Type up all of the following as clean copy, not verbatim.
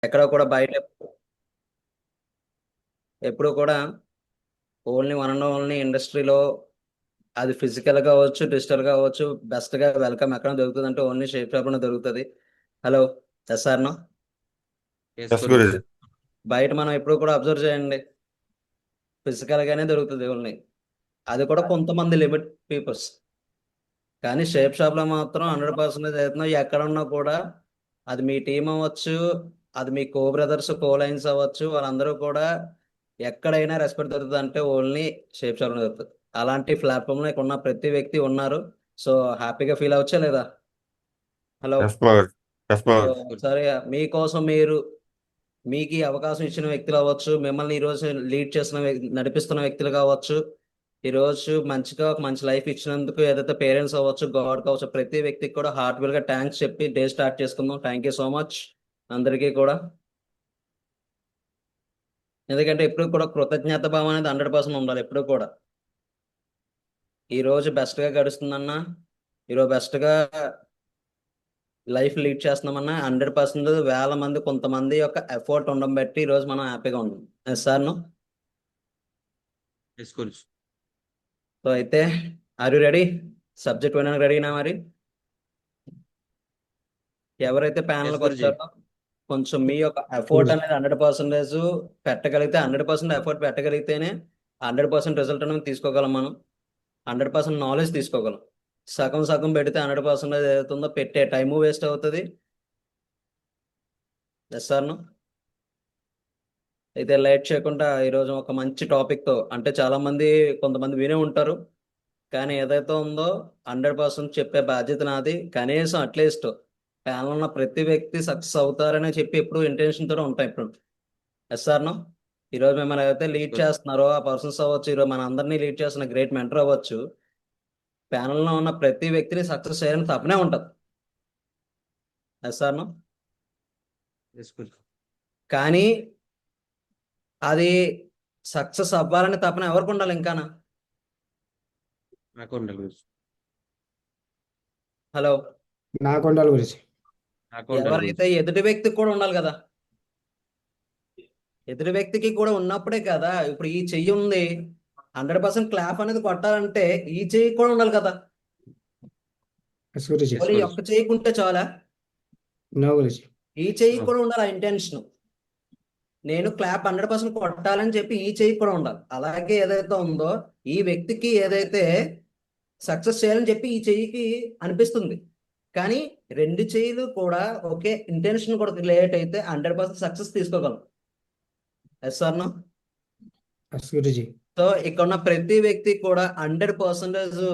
ఎక్కడ కూడా బయట ఎప్పుడు కూడా ఓన్లీ వన్ అండ్ ఓన్లీ ఇండస్ట్రీలో అది ఫిజికల్ గా అవ్వచ్చు, డిజిటల్ గా అవ్వచ్చు, బెస్ట్ గా వెల్కమ్ ఎక్కడ దొరుకుతుంది అంటే ఓన్లీ షేప్ షాప్ లోనే దొరుకుతుంది. Hello, yes or no. Yes yes Guruji. Guruji. బయట మనం ఎప్పుడు కూడా అబ్జర్వ్ చేయండి, ఫిజికల్ గానే దొరుకుతుంది ఓన్లీ. అది కూడా కొంతమంది లిమిట్ పీపుల్స్. కానీ షేప్ షాప్ లో మాత్రం 100% అవుతున్నాం. ఎక్కడ ఉన్నా కూడా అది మీ టీం అవ్వచ్చు, అది మీ కో బ్రదర్స్ కో లైన్స్ అవ్వచ్చు, వాళ్ళందరూ కూడా ఎక్కడైనా రెస్పెక్ట్ దొరుకుతుంది అంటే ఓన్లీ షేప్ షాప్ లో దొరుకుతుంది. అలాంటి ప్లాట్ఫామ్ లో ఇక్కడ ఉన్న ప్రతి వ్యక్తి ఉన్నారు. సో హ్యాపీగా ఫీల్ అవ్వచ్చా లేదా? హలో. ఎస్ మగర్. ఎస్ సో మగర్. సరే, మీకోసం మీరు, మీకు ఈ అవకాశం ఇచ్చిన వ్యక్తులు అవ్వచ్చు, మిమ్మల్ని ఈ రోజు లీడ్ చేసిన నడిపిస్తున్న వ్యక్తులు కావచ్చు, ఈ రోజు మంచిగా ఒక మంచి లైఫ్ ఇచ్చినందుకు ఏదైతే పేరెంట్స్ అవ్వచ్చు, గాడ్ కావచ్చు, ప్రతి వ్యక్తికి కూడా హార్ట్ఫుల్ గా థ్యాంక్స్ చెప్పి డే స్టార్ట్ చేసుకుందాం. థ్యాంక్ యూ సో మచ్ అందరికీ కూడా. ఎందుకంటే ఎప్పుడు కూడా కృతజ్ఞత భావం అనేది 100% ఉండాలి ఎప్పుడు కూడా. ఈ రోజు బెస్ట్ గా గడుస్తుందన్నా, ఈరోజు బెస్ట్ గా లైఫ్ లీడ్ చేస్తున్నామన్నా 100% వేల మంది కొంతమంది యొక్క ఎఫర్ట్ ఉండడం బట్టి ఈ రోజు మనం హ్యాపీగా ఉన్నాం. సార్ ను. ఎస్ గురుజీ. సో అయితే ఆర్ యు రెడీ? సబ్జెక్ట్ వినడానికి రెడీనా మరి? ఎవరైతే ఎస్ ప్యానల్కి గురుజీ. వచ్చారో కొంచెం మీ యొక్క ఎఫర్ట్ అనేది 100% పెట్టగలిగితే, 100% ఎఫర్ట్ పెట్టగలిగితేనే 100% రిజల్ట్ అనేది తీసుకోగలం మనం. 100% నాలెడ్జ్ తీసుకోగలం. సగం సగం పెడితే 100% ఏదైతుందో పెట్టే టైము వేస్ట్ అవుతుంది. ఎస్ సార్ ను. అయితే లేట్ చేయకుండా ఈరోజు ఒక మంచి టాపిక్ తో, అంటే చాలా మంది కొంతమంది వినే ఉంటారు, కానీ ఏదైతే ఉందో 100% చెప్పే బాధ్యత నాది. కనీసం అట్లీస్ట్ ప్యానల్ ఉన్న ప్రతి వ్యక్తి సక్సెస్ అవుతారని చెప్పి ఎప్పుడు ఇంటెన్షన్ తోనే ఉంటాం ఇప్పుడు. Yes sir no. ఈరోజు మిమ్మల్ని అయితే లీడ్ చేస్తున్నారో ఆ పర్సన్స్ అవ్వచ్చు, ఈరోజు మన అందరినీ లీడ్ చేస్తున్న గ్రేట్ మెంటర్ అవ్వచ్చు, ప్యానల్లో ఉన్న ప్రతి వ్యక్తిని సక్సెస్ చేయాలని తపనే ఉంటుంది. Yes sir no. Yes Guruji. కానీ అది సక్సెస్ అవ్వాలని తపన ఎవరికి ఉండాలి ఇంకానా? నాకు ఉండాలి గురుజీ. హలో. నాకు ఉండాలి గురించి. నాకు ఉండాలి గురుజీ. ఎవరైతే ఎదుటి వ్యక్తికి కూడా ఉండాలి కదా. ఎదుటి వ్యక్తికి కూడా ఉన్నప్పుడే కదా. ఇప్పుడు ఈ చెయ్యి ఉంది, 100% క్లాప్ అనేది కొట్టాలంటే ఈ చెయ్యి కూడా ఉండాలి కదా. ఎస్ గురించి. Yes only Guruji. ఒక్క చెయ్యికుంటే చాలా? నో గురించి. ఈ చెయ్యి కూడా ఉండాలి ఆ ఇంటెన్షన్. నేను క్లాప్ 100% కొట్టాలని చెప్పి ఈ చెయ్యి కూడా ఉండాలి. అలాగే ఏదైతే ఉందో ఈ వ్యక్తికి ఏదైతే సక్సెస్ చేయాలని చెప్పి ఈ చెయ్యికి అనిపిస్తుంది. కానీ రెండు చెయ్యిలు కూడా ఒకే ఇంటెన్షన్ కూడా క్రియేట్ అయితే 100% సక్సెస్ తీసుకోగలం. Yes sir no. ఎస్ గురించి. సో ఇక్కడ ఉన్న ప్రతి వ్యక్తి కూడా 100%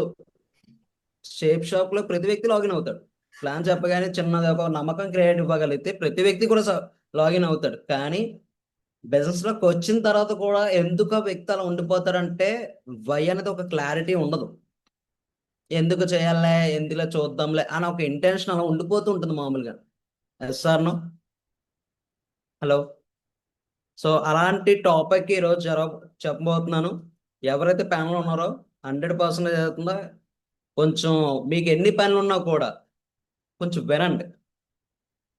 షేప్ షాప్ లో ప్రతి వ్యక్తి లాగిన్ అవుతాడు. ప్లాన్ చెప్పగానే చిన్నది ఒక నమ్మకం క్రియేట్ ఇవ్వగలిగితే ప్రతి వ్యక్తి కూడా లాగిన్ అవుతాడు. కానీ బిజినెస్ లోకి వచ్చిన తర్వాత కూడా ఎందుకు ఆ వ్యక్తి అలా ఉండిపోతాడంటే వై అనేది ఒక క్లారిటీ ఉండదు. ఎందుకు చేయాలే, ఎందులో చూద్దాంలే అని ఒక ఇంటెన్షన్ అలా ఉండిపోతూ ఉంటుంది మామూలుగా. Yes sir no. Hello. So అలాంటి టాపిక్ ఈ రోజు చెప్పబోతున్నాను. ఎవరైతే ప్యానల్ ఉన్నారో 100% అవుతుందో కొంచెం మీకు ఎన్ని పనులు ఉన్నా కూడా కొంచెం వినండి,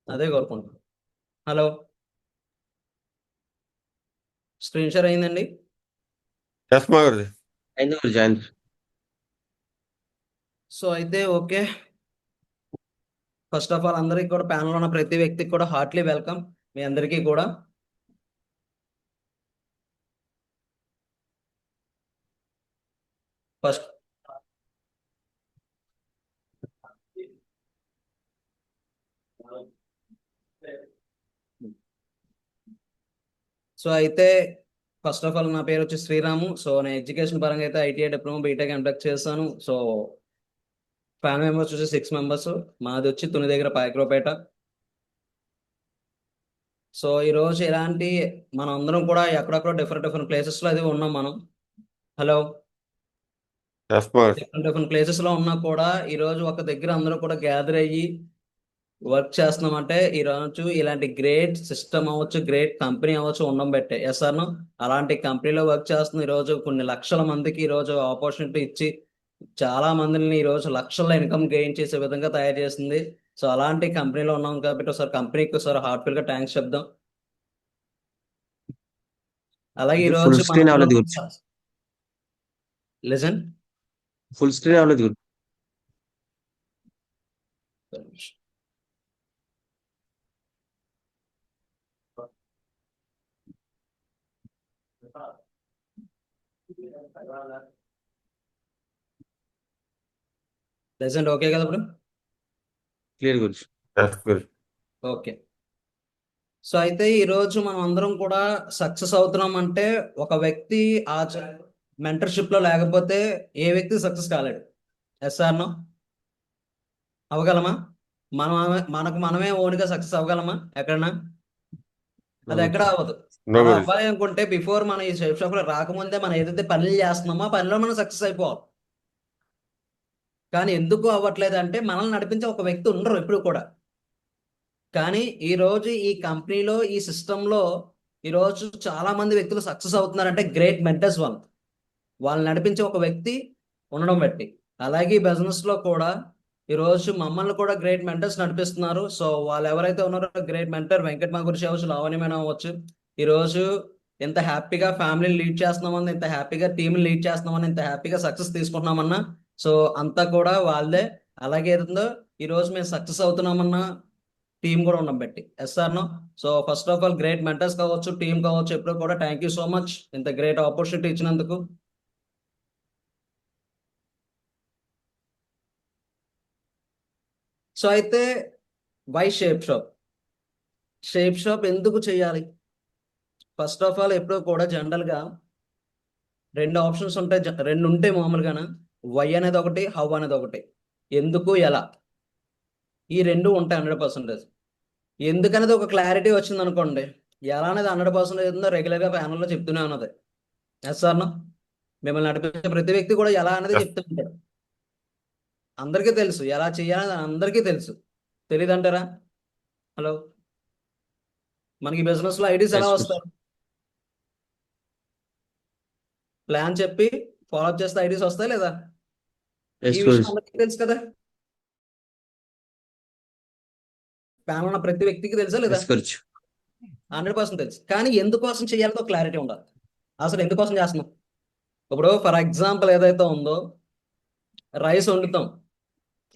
అదే కోరుకుంటున్నాను. హలో. స్క్రీన్ షేర్ అయిందండి? ఎస్ మగర్. అయింది గురుజీ. అయింది. సో అయితే ఓకే. ఫస్ట్ ఆఫ్ ఆల్ అందరికీ కూడా, ప్యానల్ ఉన్న ప్రతి వ్యక్తికి కూడా హార్ట్లీ వెల్కమ్ మీ అందరికీ కూడా. ఫస్ట్ సో అయితే ఫస్ట్ ఆఫ్ ఆల్ నా పేరు వచ్చి శ్రీరాము. సో నేను ఎడ్యుకేషన్ పరంగా అయితే ఐటీఐ డిప్లొమా బీటెక్ ఎంటెక్ చేశాను. సో ఫ్యామిలీ మెంబర్స్ వచ్చి 6 మెంబర్స్. మాది వచ్చి తుని దగ్గర పాయకరావుపేట. సో ఈ రోజు ఇలాంటి మనం అందరం కూడా ఎక్కడెక్కడ డిఫరెంట్ డిఫరెంట్ ప్లేసెస్ లో అది ఉన్నాం మనం. హలో. ఎస్ మగర్. డిఫరెంట్ డిఫరెంట్ ప్లేసెస్ లో ఉన్నా కూడా ఈ రోజు ఒక దగ్గర అందరూ కూడా గ్యాదర్ అయ్యి వర్క్ చేస్తున్నామంటే ఈ రోజు ఇలాంటి గ్రేట్ సిస్టమ్ అవ్వచ్చు, గ్రేట్ కంపెనీ అవ్వచ్చు ఉండడం బట్టే. Yes sir. అలాంటి కంపెనీలో వర్క్ చేస్తున్న ఈ రోజు కొన్ని లక్షల మందికి ఈ రోజు ఆపర్చునిటీ ఇచ్చి చాలా మందిని ఈ రోజు లక్షల ఇన్కమ్ గెయిన్ చేసే విధంగా తయారు చేసింది. సో అలాంటి కంపెనీలో ఉన్నాం కాబట్టి ఒకసారి కంపెనీకి ఒకసారి హార్ట్ఫుల్ గా థ్యాంక్స్ చెప్దాం. అలాగే ఈ ఇది రోజు full screen అవ్వలేదు గురు. లిజన్ ఫుల్ స్క్రీన్ అవ్వలేదు గురు. లిజన్ ఓకే కదా ఇప్పుడు? క్లియర్ గురు. ఎస్ గురుజీ. ఓకే. సో అయితే ఈ రోజు మనం అందరం కూడా సక్సెస్ అవుతున్నాం అంటే ఒక వ్యక్తి ఆ మెంటర్షిప్ లో లేకపోతే ఏ వ్యక్తి సక్సెస్ కాలేడు. Yes or no? అవ్వగలమా? మనకు మనమే ఓన్గా సక్సెస్ అవ్వగలమా ఎక్కడన్నా? అది ఎక్కడ అవ్వదు. నో అలా గురుజీ. అవ్వాలి అనుకుంటే బిఫోర్ మన ఈ షేప్ షాప్ లో రాకముందే మనం ఏదైతే పనులు చేస్తున్నామో ఆ పనిలో మనం సక్సెస్ అయిపోవాలి. కానీ ఎందుకు అవ్వట్లేదు అంటే మనల్ని నడిపించే ఒక వ్యక్తి ఉండరు ఎప్పుడు కూడా. కానీ ఈ రోజు ఈ కంపెనీలో ఈ సిస్టంలో ఈరోజు చాలా మంది వ్యక్తులు సక్సెస్ అవుతున్నారంటే గ్రేట్ మెంటర్స్ వాళ్ళు నడిపించే ఒక వ్యక్తి ఉండడం బట్టి. అలాగే ఈ బిజినెస్ లో కూడా ఈరోజు మమ్మల్ని కూడా గ్రేట్ మెంటర్స్ నడిపిస్తున్నారు. సో వాళ్ళు ఎవరైతే ఉన్నారో గ్రేట్ మెంటర్ వెంకట గురించి అవ్వచ్చు, లావణ్య మేడం అవ్వచ్చు. ఈరోజు ఎంత హ్యాపీగా ఫ్యామిలీని లీడ్ చేస్తున్నామని, ఎంత హ్యాపీగా టీంని లీడ్ చేస్తున్నామని, ఎంత హ్యాపీగా సక్సెస్ తీసుకుంటున్నామన్నా సో అంతా కూడా వాళ్ళదే. అలాగే ఏదో ఈరోజు మేము సక్సెస్ అవుతున్నామన్నా టీం కూడా ఉండడం బట్టి. Yes or no? So first of all great mentors కావచ్చు, టీం కావచ్చు, ఎప్పుడు కూడా థ్యాంక్ యూ సో మచ్ ఇంత గ్రేట్ ఆపర్చునిటీ ఇచ్చినందుకు. సో అయితే why shape shop? Shape shop ఎందుకు చేయాలి? ఫస్ట్ ఆఫ్ ఆల్ ఎప్పుడు కూడా జనరల్గా రెండు ఆప్షన్స్ ఉంటాయి, రెండు ఉంటాయి మామూలుగాన. వై అనేది ఒకటి, హౌ అనేది ఒకటి. ఎందుకు, ఎలా, ఈ రెండు ఉంటాయి 100%. ఎందుకనేది ఒక క్లారిటీ వచ్చింది అనుకోండి, ఎలా అనేది 100% ఉందో రెగ్యులర్గా ప్యానల్లో చెప్తూనే ఉన్నది. Yes sir no? మిమ్మల్ని నడిపించే ప్రతి వ్యక్తి కూడా ఎలా అనేది Yes. చెప్తూ ఉంటాడు. అందరికీ తెలుసు ఎలా చేయాలని, అందరికీ తెలుసు. తెలియదంటారా? హలో, మనకి బిజినెస్ లో ఐడీస్ ఎలా Yes, వస్తాయి? ప్లాన్ చెప్పి ఫాలో అప్ చేస్తే ఐడీస్ వస్తాయి లేదా? ఈ ఎస్ విషయం గురు. అందరికీ తెలుసు కదా. ప్లాన్ ఉన్న ప్రతి వ్యక్తికి తెలుసా లేదా? ఎస్ గురు. 100% తెలుసు. కానీ ఎందుకోసం చేయాలో క్లారిటీ ఉండాలి. అసలు ఎందుకోసం చేస్తున్నాం? ఇప్పుడు ఫర్ ఎగ్జాంపుల్ ఏదైతే ఉందో రైస్ వండుతాం,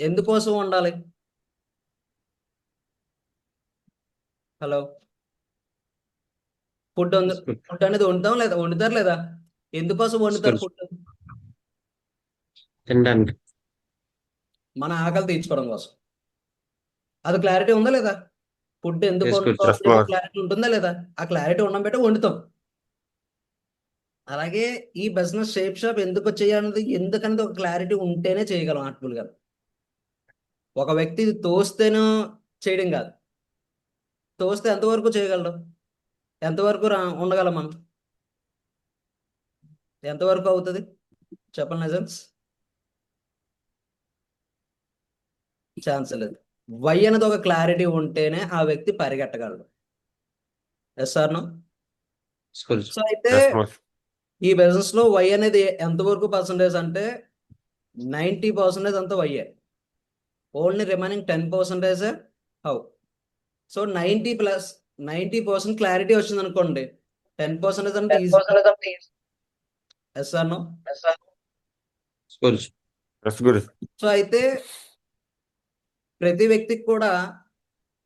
ఎందుకోసం వండాలి? Hello, food Yes, good. Food అనేది వండుతాం లేదా? వండుతారు లేదా? ఎందుకోసం వండుతారు Yes, ఫుడ్? తినడానికి. మన ఆకలి తీర్చుకోవడం కోసం. అది క్లారిటీ ఉందా లేదా? ఫుడ్ ఎందుకు Yes, good. Yes, ma'am. Clarity ఉంటుందా లేదా? ఆ క్లారిటీ ఉండడం బట్టి వండుతాం. అలాగే ఈ బిజినెస్ షేప్ షాప్ ఎందుకు చేయాలన్నది, ఎందుకనేది ఒక క్లారిటీ ఉంటేనే చేయగలం ఆర్ట్ఫుల్గా. ఒక వ్యక్తి తోస్తేనో చేయడం కాదు. తోస్తే ఎంతవరకు చేయగలరు? ఎంతవరకు ఉండగలం మనం? ఎంతవరకు అవుతుంది చెప్పండి నిజన్స్? ఛాన్స్ లేదు. వై అనేది ఒక క్లారిటీ ఉంటేనే ఆ వ్యక్తి పరిగెట్టగలడు. Yes or no? Yes, Guru. So అయితే Yes, ma'am. ఈ బిజినెస్ లో వై అనేది ఎంతవరకు పర్సంటేజ్ అంటే 90% అంతా వైయే. Only remaining 10% how. So 90% clarity వచ్చింది అనుకోండి, 10% అంటే easy. Yes or no? Yes, Guru. Yes, Guruji. So అయితే ప్రతి వ్యక్తికి కూడా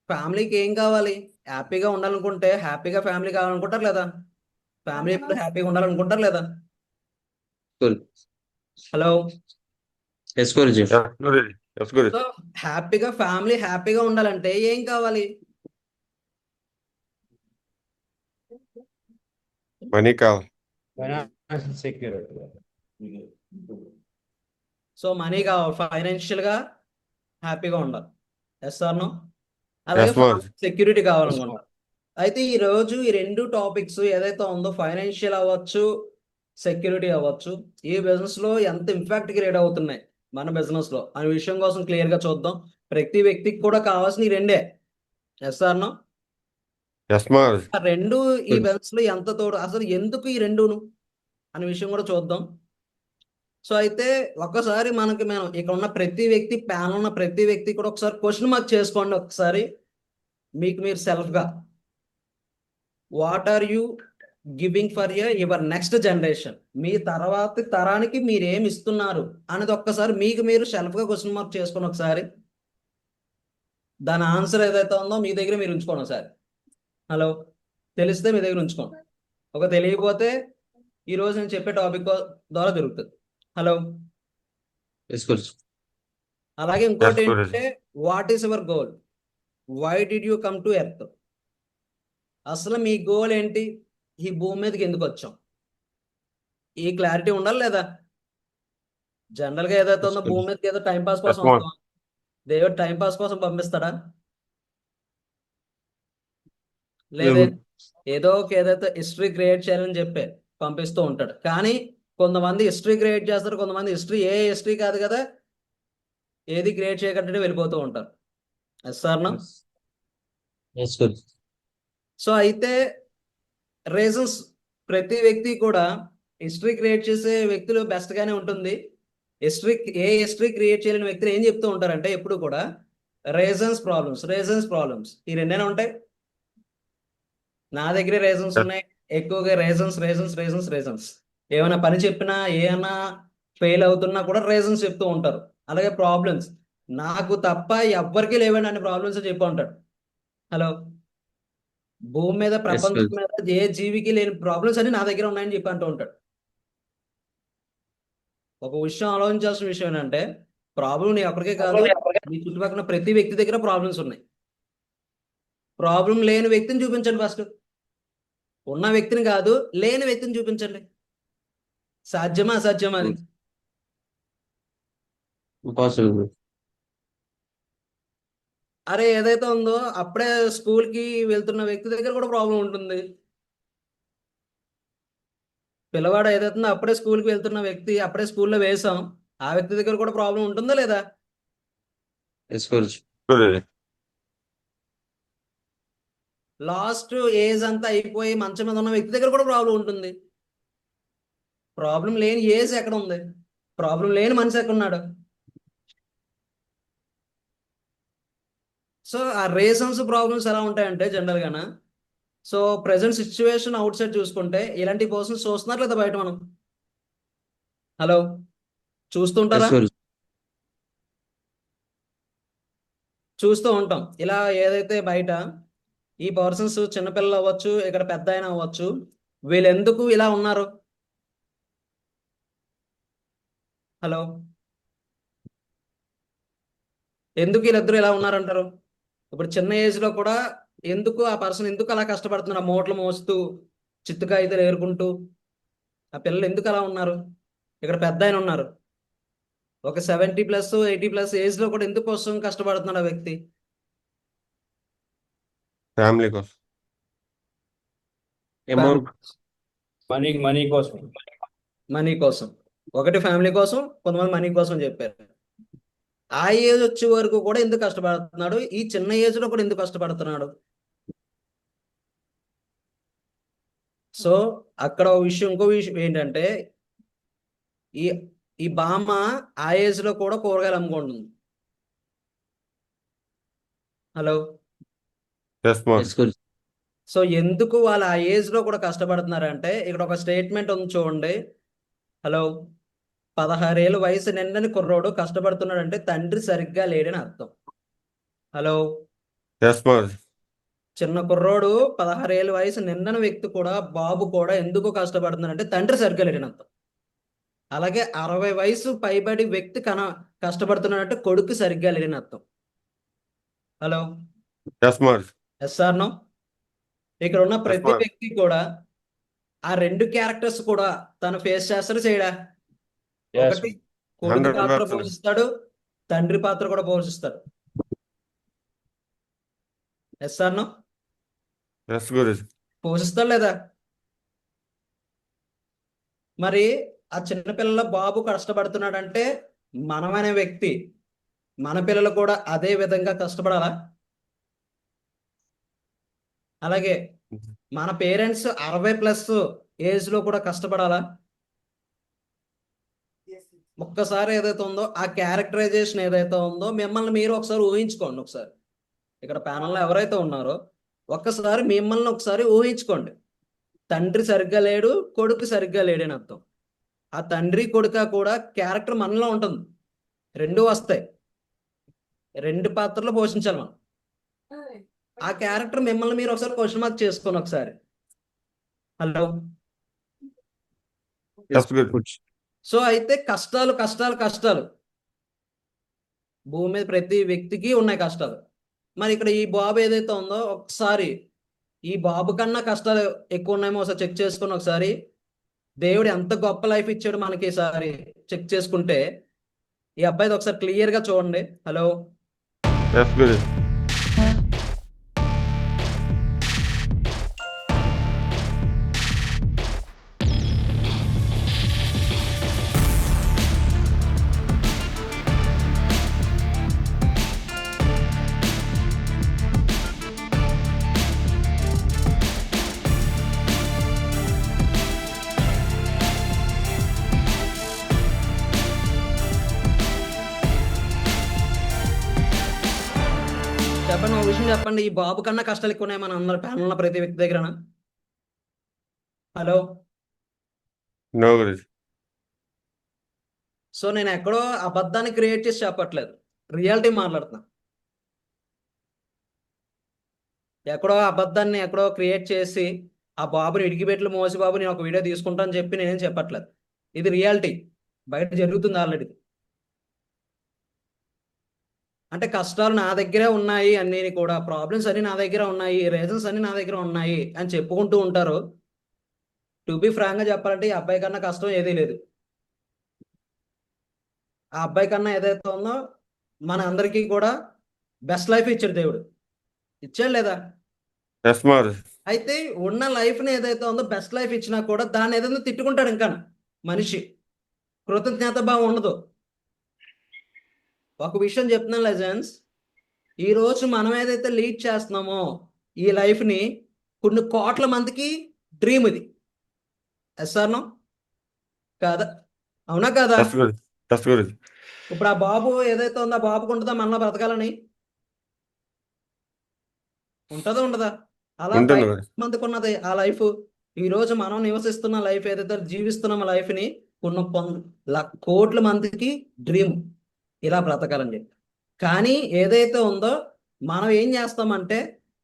ఫ్యామిలీకి ఏం కావాలి? హ్యాపీగా ఉండాలనుకుంటే హ్యాపీగా ఫ్యామిలీ కావాలనుకుంటారు లేదా? ఫ్యామిలీ ఎప్పుడు హ్యాపీగా ఉండాలనుకుంటారు లేదా? Guru. Hello, yes Guruji. Yes, Guruji. Yes, Guruji. So హ్యాపీగా ఫ్యామిలీ హ్యాపీగా ఉండాలంటే ఏం కావాలి? మనీ కావాలి. సో మనీ కావాలి, ఫైనాన్షియల్ గా హ్యాపీగా ఉండాలి. Yes or no? అలాగే Yes, ma'am. సెక్యూరిటీ కావాలనుకుంటారు. అయితే ఈ రోజు ఈ రెండు టాపిక్స్ ఏదైతే ఉందో, ఫైనాన్షియల్ అవ్వచ్చు, సెక్యూరిటీ అవ్వచ్చు, ఈ బిజినెస్ లో ఎంత ఇంపాక్ట్ క్రియేట్ అవుతున్నాయి మన బిజినెస్ లో అనే విషయం కోసం క్లియర్ గా చూద్దాం. ప్రతి వ్యక్తికి కూడా కావాల్సిన ఈ రెండే. Yes or no? Yes, ma'am. ఆ రెండు ఈ బిజినెస్ లో ఎంత తోడు, అసలు ఎందుకు ఈ రెండును అనే విషయం కూడా చూద్దాం. సో అయితే ఒక్కసారి మనం ఇక్కడ ఉన్న ప్రతి వ్యక్తి, ప్యానల్ ఉన్న ప్రతి వ్యక్తి కూడా ఒకసారి క్వశ్చన్ మార్క్ చేసుకోండి. ఒకసారి మీకు మీరు సెల్ఫ్ గా, what are you giving for your next generation. మీ తర్వాత తరానికి మీరు ఏమి ఇస్తున్నారు అనేది ఒక్కసారి మీకు మీరు సెల్ఫ్గా క్వశ్చన్ మార్క్ చేసుకొని ఒకసారి దాని ఆన్సర్ ఏదైతే ఉందో మీ దగ్గర మీరు ఉంచుకోండి ఒకసారి. హలో, తెలిస్తే మీ దగ్గర ఉంచుకోండి. ఒక తెలియకపోతే ఈరోజు నేను చెప్పే టాపిక్ ద్వారా దొరుకుతుంది. Hello, yes Guruji. అలాగే ఇంకోటి Yes, Guruji. ఏంటంటే what is your goal, why did you come to earth. అసలు మీ గోల్ ఏంటి, ఈ భూమి మీదకి ఎందుకు వచ్చాం, ఈ క్లారిటీ ఉండాలి లేదా? జనరల్ గా ఏదైతే ఉందో Yes, భూమి మీదకి ఏదో టైం పాస్ కోసం Yes, ma'am. వస్తాం, దేవుడు టైం పాస్ కోసం పంపిస్తాడా? లేదా ఏదో ఒక ఏదైతే హిస్టరీ క్రియేట్ చేయాలని చెప్పి పంపిస్తూ ఉంటాడు. కానీ కొంతమంది హిస్టరీ క్రియేట్ చేస్తారు, కొంతమంది హిస్టరీ కాదు కదా, ఏది క్రియేట్ చేయకుండా వెళ్ళిపోతూ ఉంటారు. ఎస్ సార్ నా? ఎస్ గురుజీ. సో అయితే రీజన్స్, ప్రతి వ్యక్తి కూడా హిస్టరీ క్రియేట్ చేసే వ్యక్తులు బెస్ట్ గానే ఉంటుంది. హిస్టరీ క్రియేట్ చేయలేని వ్యక్తులు ఏం చెప్తూ ఉంటారంటే ఎప్పుడు కూడా రీజన్స్ ప్రాబ్లమ్స్ ఈ రెండేనా ఉంటాయి. నా దగ్గర రీజన్స్ ఉన్నాయి ఎక్కువగా, రీజన్స్. ఏమైనా పని చెప్పినా ఏమైనా ఫెయిల్ అవుతున్నా కూడా రీజన్స్ చెప్తూ ఉంటారు. అలాగే ప్రాబ్లమ్స్, నాకు తప్ప ఎవ్వరికీ లేవండి అనే ప్రాబ్లమ్స్ చెప్పి ఉంటాడు. హలో, భూమి మీద ప్రపంచం మీద ఏ జీవికి లేని ప్రాబ్లమ్స్ అన్ని నా దగ్గర ఉన్నాయని చెప్పి అంటూ ఉంటాడు. ఒక విషయం ఆలోచించాల్సిన విషయం ఏంటంటే ప్రాబ్లం నీ ఒక్కరికే కాదు, నీ చుట్టుపక్కల ప్రతి వ్యక్తి దగ్గర ప్రాబ్లమ్స్ ఉన్నాయి. ప్రాబ్లం లేని వ్యక్తిని చూపించండి ఫస్ట్, ఉన్న వ్యక్తిని కాదు లేని వ్యక్తిని చూపించండి. సాధ్యమా అసాధ్యమా అది? ఇంపాసిబుల్. అరే ఏదైతే ఉందో అప్పుడే స్కూల్ కి వెళ్తున్న వ్యక్తి దగ్గర కూడా ప్రాబ్లం ఉంటుంది. పిల్లవాడు ఏదైతే ఉందో అప్పుడే స్కూల్కి వెళ్తున్న వ్యక్తి, అప్పుడే స్కూల్లో వేసాం, ఆ వ్యక్తి దగ్గర కూడా ప్రాబ్లం ఉంటుందా లేదా? Yes Guruji. Guruji. Last age అంతా అయిపోయి మంచం మీద ఉన్న వ్యక్తి దగ్గర కూడా ప్రాబ్లం ఉంటుంది. ప్రాబ్లం లేని ఏజ్ ఎక్కడ ఉంది, ప్రాబ్లం లేని మనిషి ఎక్కడ ఉన్నాడు? సో ఆ రీజన్స్ ప్రాబ్లమ్స్ ఎలా ఉంటాయంటే జనరల్ గానా, so present situation outside చూసుకుంటే ఇలాంటి పర్సన్స్ చూస్తున్నారు లేదా బయట మనం? హలో, చూస్తుంటారా? ఎస్ గురుజీ. చూస్తూ ఉంటాం. ఇలా ఏదైతే బయట ఈ పర్సన్స్ చిన్నపిల్లలు అవ్వచ్చు, ఇక్కడ పెద్ద అయినా అవ్వచ్చు, వీళ్ళు ఎందుకు ఇలా ఉన్నారు? హలో, ఎందుకు వీళ్ళిద్దరూ ఇలా ఉన్నారంటారు? ఇప్పుడు చిన్న ఏజ్ లో కూడా ఎందుకు ఆ పర్సన్ ఎందుకు అలా కష్టపడుతున్నారు, ఆ మూటలు మోస్తూ చిత్తుకాయితలు ఏరుకుంటూ, ఆ పిల్లలు ఎందుకు అలా ఉన్నారు? ఇక్కడ పెద్ద ఆయన ఉన్నారు, ఒక 70+ 80+ ఏజ్ లో కూడా ఎందుకు కోసం కష్టపడుతున్నాడు ఆ వ్యక్తి? Family కోసం. అమౌంట్. మనీ కోసం. మనీ కోసం. ఒకటి ఫ్యామిలీ కోసం, కొంతమంది మనీ కోసం చెప్పారు. ఆ ఏజ్ వచ్చే వరకు కూడా ఎందుకు కష్టపడుతున్నాడు, ఈ చిన్న ఏజ్ లో కూడా ఎందుకు కష్టపడుతున్నాడు? సో అక్కడ ఇంకో విషయం ఏంటంటే ఈ ఈ బామ్మ ఆ ఏజ్ లో కూడా కూరగాయలు అమ్ముకుంటుంది. Hello, Yes, ma'am. Yes Guruji. So ఎందుకు వాళ్ళు ఆ ఏజ్ లో కూడా కష్టపడుతున్నారంటే ఇక్కడ ఒక స్టేట్మెంట్ ఉంది చూడండి. హలో, 16 ఏళ్ళ వయసు నిండని కుర్రోడు కష్టపడుతున్నాడు అంటే తండ్రి సరిగ్గా లేడని అర్థం. Hello, Yes, ma'am. చిన్న కుర్రోడు 16 ఏళ్ళ వయసు నిండని వ్యక్తి కూడా, బాబు కూడా ఎందుకు కష్టపడుతున్నాడు అంటే తండ్రి సరిగ్గా లేడని అర్థం. అలాగే 60 వయసు పైబడి వ్యక్తి కష్టపడుతున్నాడంటే కొడుకు సరిగ్గా లేడని అర్థం. Hello, Yes, ma'am. Yes or no? ఇక్కడ ఉన్న ప్రతి ma'am. వ్యక్తి కూడా ఆ రెండు క్యారెక్టర్స్ కూడా తను ఫేస్ చేస్తాడు చేయడా? ఒకటి కొడుకు 100%. పాత్ర పోషిస్తాడు, తండ్రి పాత్ర కూడా పోషిస్తాడు. Yes or no? Yes, Guruji. పోషిస్తాడు లేదా? మరి ఆ చిన్నపిల్లల బాబు కష్టపడుతున్నాడంటే మనమనే వ్యక్తి, మన పిల్లలు కూడా అదే విధంగా కష్టపడాలా? అలాగే మన పేరెంట్స్ 60+ ఏజ్ లో కూడా కష్టపడాలా? ఒక్కసారి ఏదైతే ఉందో ఆ క్యారెక్టరైజేషన్ ఏదైతే ఉందో మిమ్మల్ని మీరు ఒకసారి ఊహించుకోండి. ఒకసారి ఇక్కడ ప్యానల్లో ఎవరైతే ఉన్నారో ఒక్కసారి మిమ్మల్ని ఒకసారి ఊహించుకోండి. తండ్రి సరిగ్గా లేడు, కొడుకు సరిగ్గా లేడని అర్థం. ఆ తండ్రి కొడుక కూడా క్యారెక్టర్ మనలో ఉంటుంది, రెండు వస్తాయి, రెండు పాత్రలు పోషించాలి మనం. ఆ క్యారెక్టర్ మిమ్మల్ని మీరు ఒకసారి క్వశ్చన్ మార్క్ చేసుకోండి ఒకసారి. Hello. Yes, good. Coach. So అయితే కష్టాలు కష్టాలు కష్టాలు భూమి మీద ప్రతి వ్యక్తికి ఉన్నాయి కష్టాలు. మరి ఇక్కడ ఈ బాబు ఏదైతే ఉందో ఒకసారి ఈ బాబు కన్నా కష్టాలు ఎక్కువ ఉన్నాయేమో ఒకసారి చెక్ చేసుకుని ఒకసారి దేవుడు ఎంత గొప్ప లైఫ్ ఇచ్చాడు మనకి ఈసారి చెక్ చేసుకుంటే ఈ అబ్బాయిది ఒకసారి క్లియర్ గా చూడండి. హలో. Yes, Guruji. చెప్పండి, ఒక విషయం చెప్పండి, ఈ బాబు కన్నా కష్టాలు ఎక్కువ ఉన్నాయి మన అందరి ప్యానల్ ఉన్న ప్రతి వ్యక్తి దగ్గర. హలో. No, Guruji. సో నేను ఎక్కడో అబద్ధాన్ని క్రియేట్ చేసి చెప్పట్లేదు, రియాలిటీ మాట్లాడుతున్నా. ఎక్కడో అబద్ధాన్ని ఎక్కడో క్రియేట్ చేసి ఆ బాబుని ఇడికిపెట్లు మోసి బాబు నేను ఒక వీడియో తీసుకుంటాను అని చెప్పి నేనేం చెప్పట్లేదు. ఇది రియాలిటీ, బయట జరుగుతుంది ఆల్రెడీ. అంటే కష్టాలు నా దగ్గరే ఉన్నాయి అన్నీ కూడా, ప్రాబ్లమ్స్ అన్ని నా దగ్గర ఉన్నాయి, రీజన్స్ అన్ని నా దగ్గర ఉన్నాయి అని చెప్పుకుంటూ ఉంటారు. టు బి ఫ్రాంక్ గా చెప్పాలంటే ఈ అబ్బాయి కన్నా కష్టం ఏదీ లేదు. ఆ అబ్బాయి కన్నా ఏదైతే ఉందో మన అందరికీ కూడా బెస్ట్ లైఫ్ ఇచ్చాడు దేవుడు. ఇచ్చాడు లేదా? Yes, Maharaj. అయితే ఉన్న లైఫ్ ని ఏదైతే ఉందో బెస్ట్ లైఫ్ ఇచ్చినా కూడా దాన్ని ఏదైనా తిట్టుకుంటాడు ఇంకా మనిషి, కృతజ్ఞత భావం ఉండదు. ఒక విషయం చెప్తున్నాను లెజెండ్స్, ఈ రోజు మనం ఏదైతే లీడ్ చేస్తున్నామో ఈ లైఫ్ ని కొన్ని కోట్ల మందికి డ్రీమ్ ఇది. ఎస్ఆర్నో కాదా? అవునా కాదా? Yes, Guruji. Yes, Guruji. ఇప్పుడు ఆ బాబు ఏదైతే ఉందో ఆ బాబుకు ఉంటుందా మనలో బ్రతకాలని? ఉంటుందా ఉండదా? అలా ఉంటుంది బయట Guruji. మందికి ఉన్నది ఆ లైఫ్. ఈ రోజు మనం నివసిస్తున్న లైఫ్ ఏదైతే జీవిస్తున్నాం లైఫ్ ని కొన్ని కోట్ల మందికి డ్రీమ్ ఇలా బ్రతకాలని చెప్పి. కానీ ఏదైతే ఉందో మనం ఏం చేస్తామంటే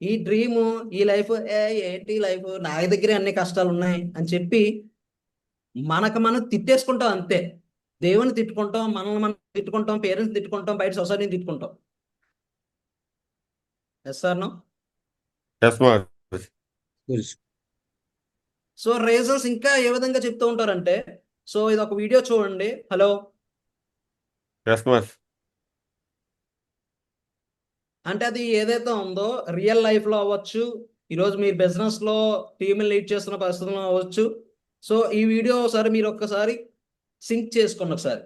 ఈ డ్రీము ఈ లైఫ్ ఏంటి లైఫ్ నా దగ్గరే అన్ని కష్టాలు ఉన్నాయి అని చెప్పి మనకు మనం తిట్టేసుకుంటాం అంతే. దేవుని తిట్టుకుంటాం, మనల్ని మనం తిట్టుకుంటాం, పేరెంట్స్ తిట్టుకుంటాం, బయట సొసైటీని తిట్టుకుంటాం. Yes sir no? Yes, Maharaj. Coach. So reasons ఇంకా ఏ విధంగా చెప్తూ ఉంటారంటే, సో ఇది ఒక వీడియో చూడండి. హలో. Yes, Maharaj. అంటే అది ఏదైతే ఉందో రియల్ లైఫ్ లో అవ్వచ్చు, ఈరోజు మీరు బిజినెస్ లో టీమ్ లీడ్ చేస్తున్న పరిస్థితుల్లో అవ్వచ్చు. సో ఈ వీడియో ఒకసారి మీరు ఒక్కసారి సింక్ చేసుకోండి ఒకసారి.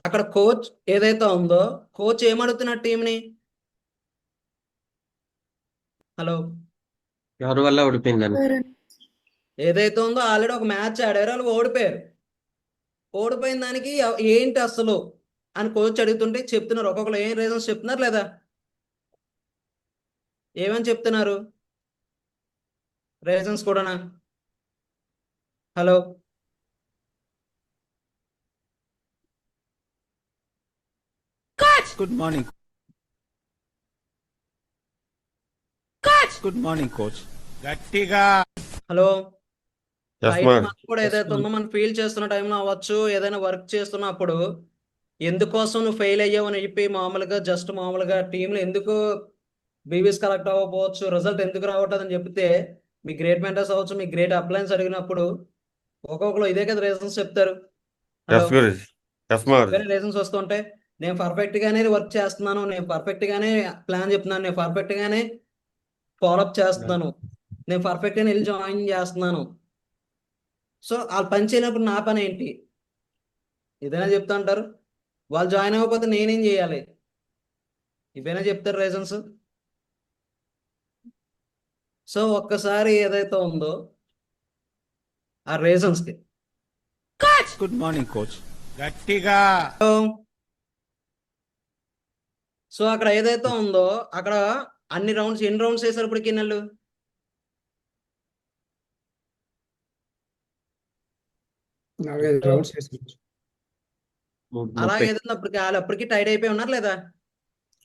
అక్కడ కోచ్ ఏదైతే ఉందో కోచ్ ఏమడుగుతున్న టీంని? హలో. ఎవరి వల్ల ఓడిపోయిందని. ఏదైతే ఉందో ఆల్రెడీ ఒక మ్యాచ్ ఆడారు, వాళ్ళు ఓడిపోయారు. ఓడిపోయిన దానికి ఏంటి అసలు అని కోచ్ అడుగుతుంటే చెప్తున్నారు, ఒక్కొక్కరు ఏం రీజన్స్ చెప్తున్నారు లేదా? ఏమని చెప్తున్నారు రీజన్స్ కూడానా? Hello. Good morning. Good morning, coach. Hello. Yes, బయట Maharaj. మనం కూడా ఏదైతే ఉందో మనం ఫీల్ చేస్తున్న టైంలో అవ్వచ్చు, ఏదైనా వర్క్ చేస్తున్నప్పుడు ఎందుకోసం నువ్వు ఫెయిల్ అయ్యావు అని చెప్పి మామూలుగా జస్ట్ మామూలుగా టీంలో ఎందుకు బీబీస్ కలెక్ట్ అవ్వకపోవచ్చు, రిజల్ట్ ఎందుకు రావట్లేదు అని చెప్తే మీ గ్రేట్ మెంటర్స్ అవ్వచ్చు, మీ గ్రేట్ అప్లయన్స్ అడిగినప్పుడు ఒక్కొక్కరు ఇదే కదా రీజన్స్ చెప్తారు. Yes, Guruji. Yes, Maharaj. Reasons వస్తుంటే నేను పర్ఫెక్ట్ గానే వర్క్ చేస్తున్నాను, నేను పర్ఫెక్ట్ గానే ప్లాన్ చెప్తున్నాను, నేను పర్ఫెక్ట్ గానే ఫాలోఅప్ చేస్తున్నాను, నేను పర్ఫెక్ట్ గానే వెళ్ళి జాయిన్ చేస్తున్నాను. సో వాళ్ళు పని చేయనప్పుడు నా పని ఏంటి? ఇదేనా చెప్తా అంటారు. వాళ్ళు జాయిన్ అవ్వకపోతే నేనేం చేయాలి? ఇవేనా చెప్తారు రీజన్స్. సో ఒక్కసారి ఏదైతే ఉందో ఆ రీజన్స్ కి Good morning, coach. సో అక్కడ ఏదైతే ఉందో అక్కడ ఎన్ని రౌండ్స్ వేసారు ఇప్పటికి నెలలు? 4-5 రౌండ్స్ ఎస్ గురుజీ. అలాగే 30. ఏదైనా వాళ్ళు అప్పటికి టైడ్ అయిపోయి ఉన్నారు లేదా?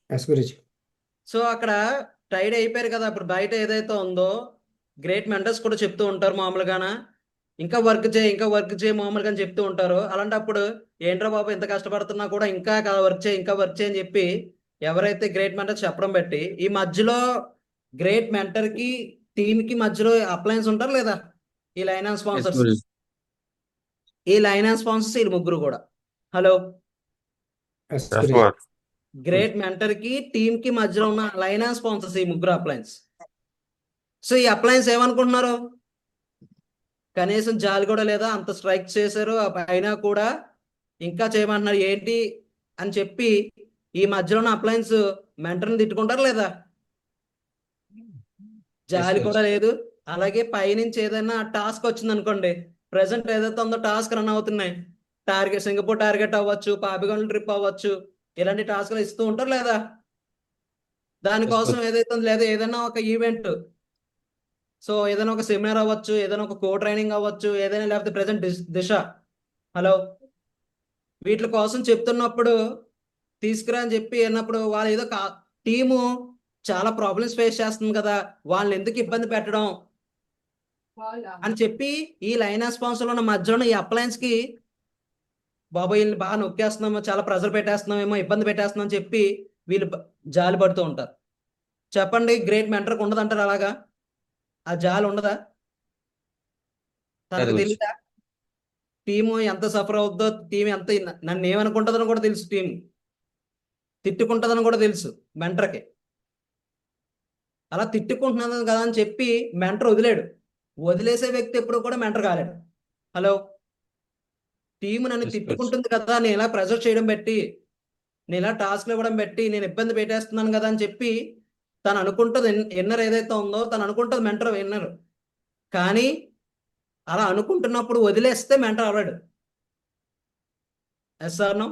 ఎస్ గురుజీ. సో అక్కడ టైడ్ అయిపోయారు కదా, అప్పుడు బయట ఏదైతే ఉందో గ్రేట్ మెంటర్స్ కూడా చెప్తూ ఉంటారు మామూలుగాన, ఇంకా వర్క్ చేయి మామూలుగా అని చెప్తూ ఉంటారు. అలాంటప్పుడు ఏంట్రా బాబు ఇంత కష్టపడుతున్నా కూడా ఇంకా వర్క్ చేయి అని చెప్పి ఎవరైతే గ్రేట్ మెంటర్ చెప్పడం బట్టి ఈ మధ్యలో గ్రేట్ మెంటర్ కి టీమ్ కి మధ్యలో అప్లయన్స్ ఉంటారు లేదా? ఈ line and Yes, sponsors, Guruji. ఈ లైన్ అండ్ స్పాన్సర్స్ వీళ్ళు ముగ్గురు కూడా. Hello, yes Yes, Guruji. Mark. Great mentor కి టీమ్ కి మధ్యలో ఉన్న లైన్ అండ్ స్పాన్సర్స్ ఈ ముగ్గురు అప్లయన్స్. సో ఈ అప్లయన్స్ ఏమనుకుంటున్నారు? కనీసం జాలి కూడా లేదా, అంత స్ట్రైక్ చేశారు అయినా కూడా ఇంకా చేయమంటున్నారు ఏంటి అని చెప్పి ఈ మధ్యలో ఉన్న అప్లయన్స్ మెంటర్ని తిట్టుకుంటారు లేదా? జాలి కూడా లేదు. అలాగే పైనుంచి ఏదైనా టాస్క్ వచ్చింది అనుకోండి, ప్రెసెంట్ ఏదైతే ఉందో టాస్క్ రన్ అవుతున్నాయి, సింగపూర్ టార్గెట్ అవ్వచ్చు, పాపికొండ ట్రిప్ అవ్వచ్చు, ఇలాంటి టాస్క్లు ఇస్తూ ఉంటారు లేదా? దానికోసం ఏదైతే ఉందో లేదా ఏదైనా ఒక ఈవెంట్, సో ఏదైనా ఒక సెమినార్ అవ్వచ్చు, ఏదైనా ఒక కో ట్రైనింగ్ అవ్వచ్చు, ఏదైనా లేకపోతే ప్రెసెంట్ దిశ, హలో, వీటి కోసం చెప్తున్నప్పుడు తీసుకురా అని చెప్పి అన్నప్పుడు వాళ్ళు ఏదో టీము చాలా ప్రాబ్లమ్స్ ఫేస్ చేస్తుంది కదా, వాళ్ళని ఎందుకు ఇబ్బంది పెట్టడం అని చెప్పి ఈ లైన్ స్పాన్సర్ ఉన్న మధ్యలో ఈ అప్లయన్స్ కి బాబాయ్ వీళ్ళని బాగా నొక్కేస్తున్నామో, చాలా ప్రెజర్ పెట్టేస్తున్నామేమో, ఇబ్బంది పెట్టేస్తున్నాం అని చెప్పి వీళ్ళు జాలి పడుతూ ఉంటారు. చెప్పండి, గ్రేట్ మెంటర్కి ఉండదంటారు అలాగా? ఆ జాలి ఉండదా? తనకు Guruji. తెలీదా టీము ఎంత సఫర్ అవుద్దో, టీం ఎంత నన్ను ఏమనుకుంటుందని కూడా తెలుసు, టీం తిట్టుకుంటుందని కూడా తెలుసు మెంటర్కి. అలా తిట్టుకుంటున్నాను కదా అని చెప్పి మెంటర్ వదిలేడు. వదిలేసే వ్యక్తి ఎప్పుడు కూడా మెంటర్ కాలేడు. హలో, టీం నన్ను Yes, తిట్టుకుంటుంది కదా, నేను ఇలా ప్రెజర్ చేయడం బట్టి, నేను ఇలా టాస్క్లు ఇవ్వడం బట్టి నేను ఇబ్బంది పెట్టేస్తున్నాను కదా అని చెప్పి తను అనుకుంటుంది. ఇన్నర్ ఏదైతే ఉందో తను అనుకుంటుంది మెంటర్ విన్నర్. కానీ అలా అనుకుంటున్నప్పుడు వదిలేస్తే మెంటర్ అవ్వడు. Yes or no?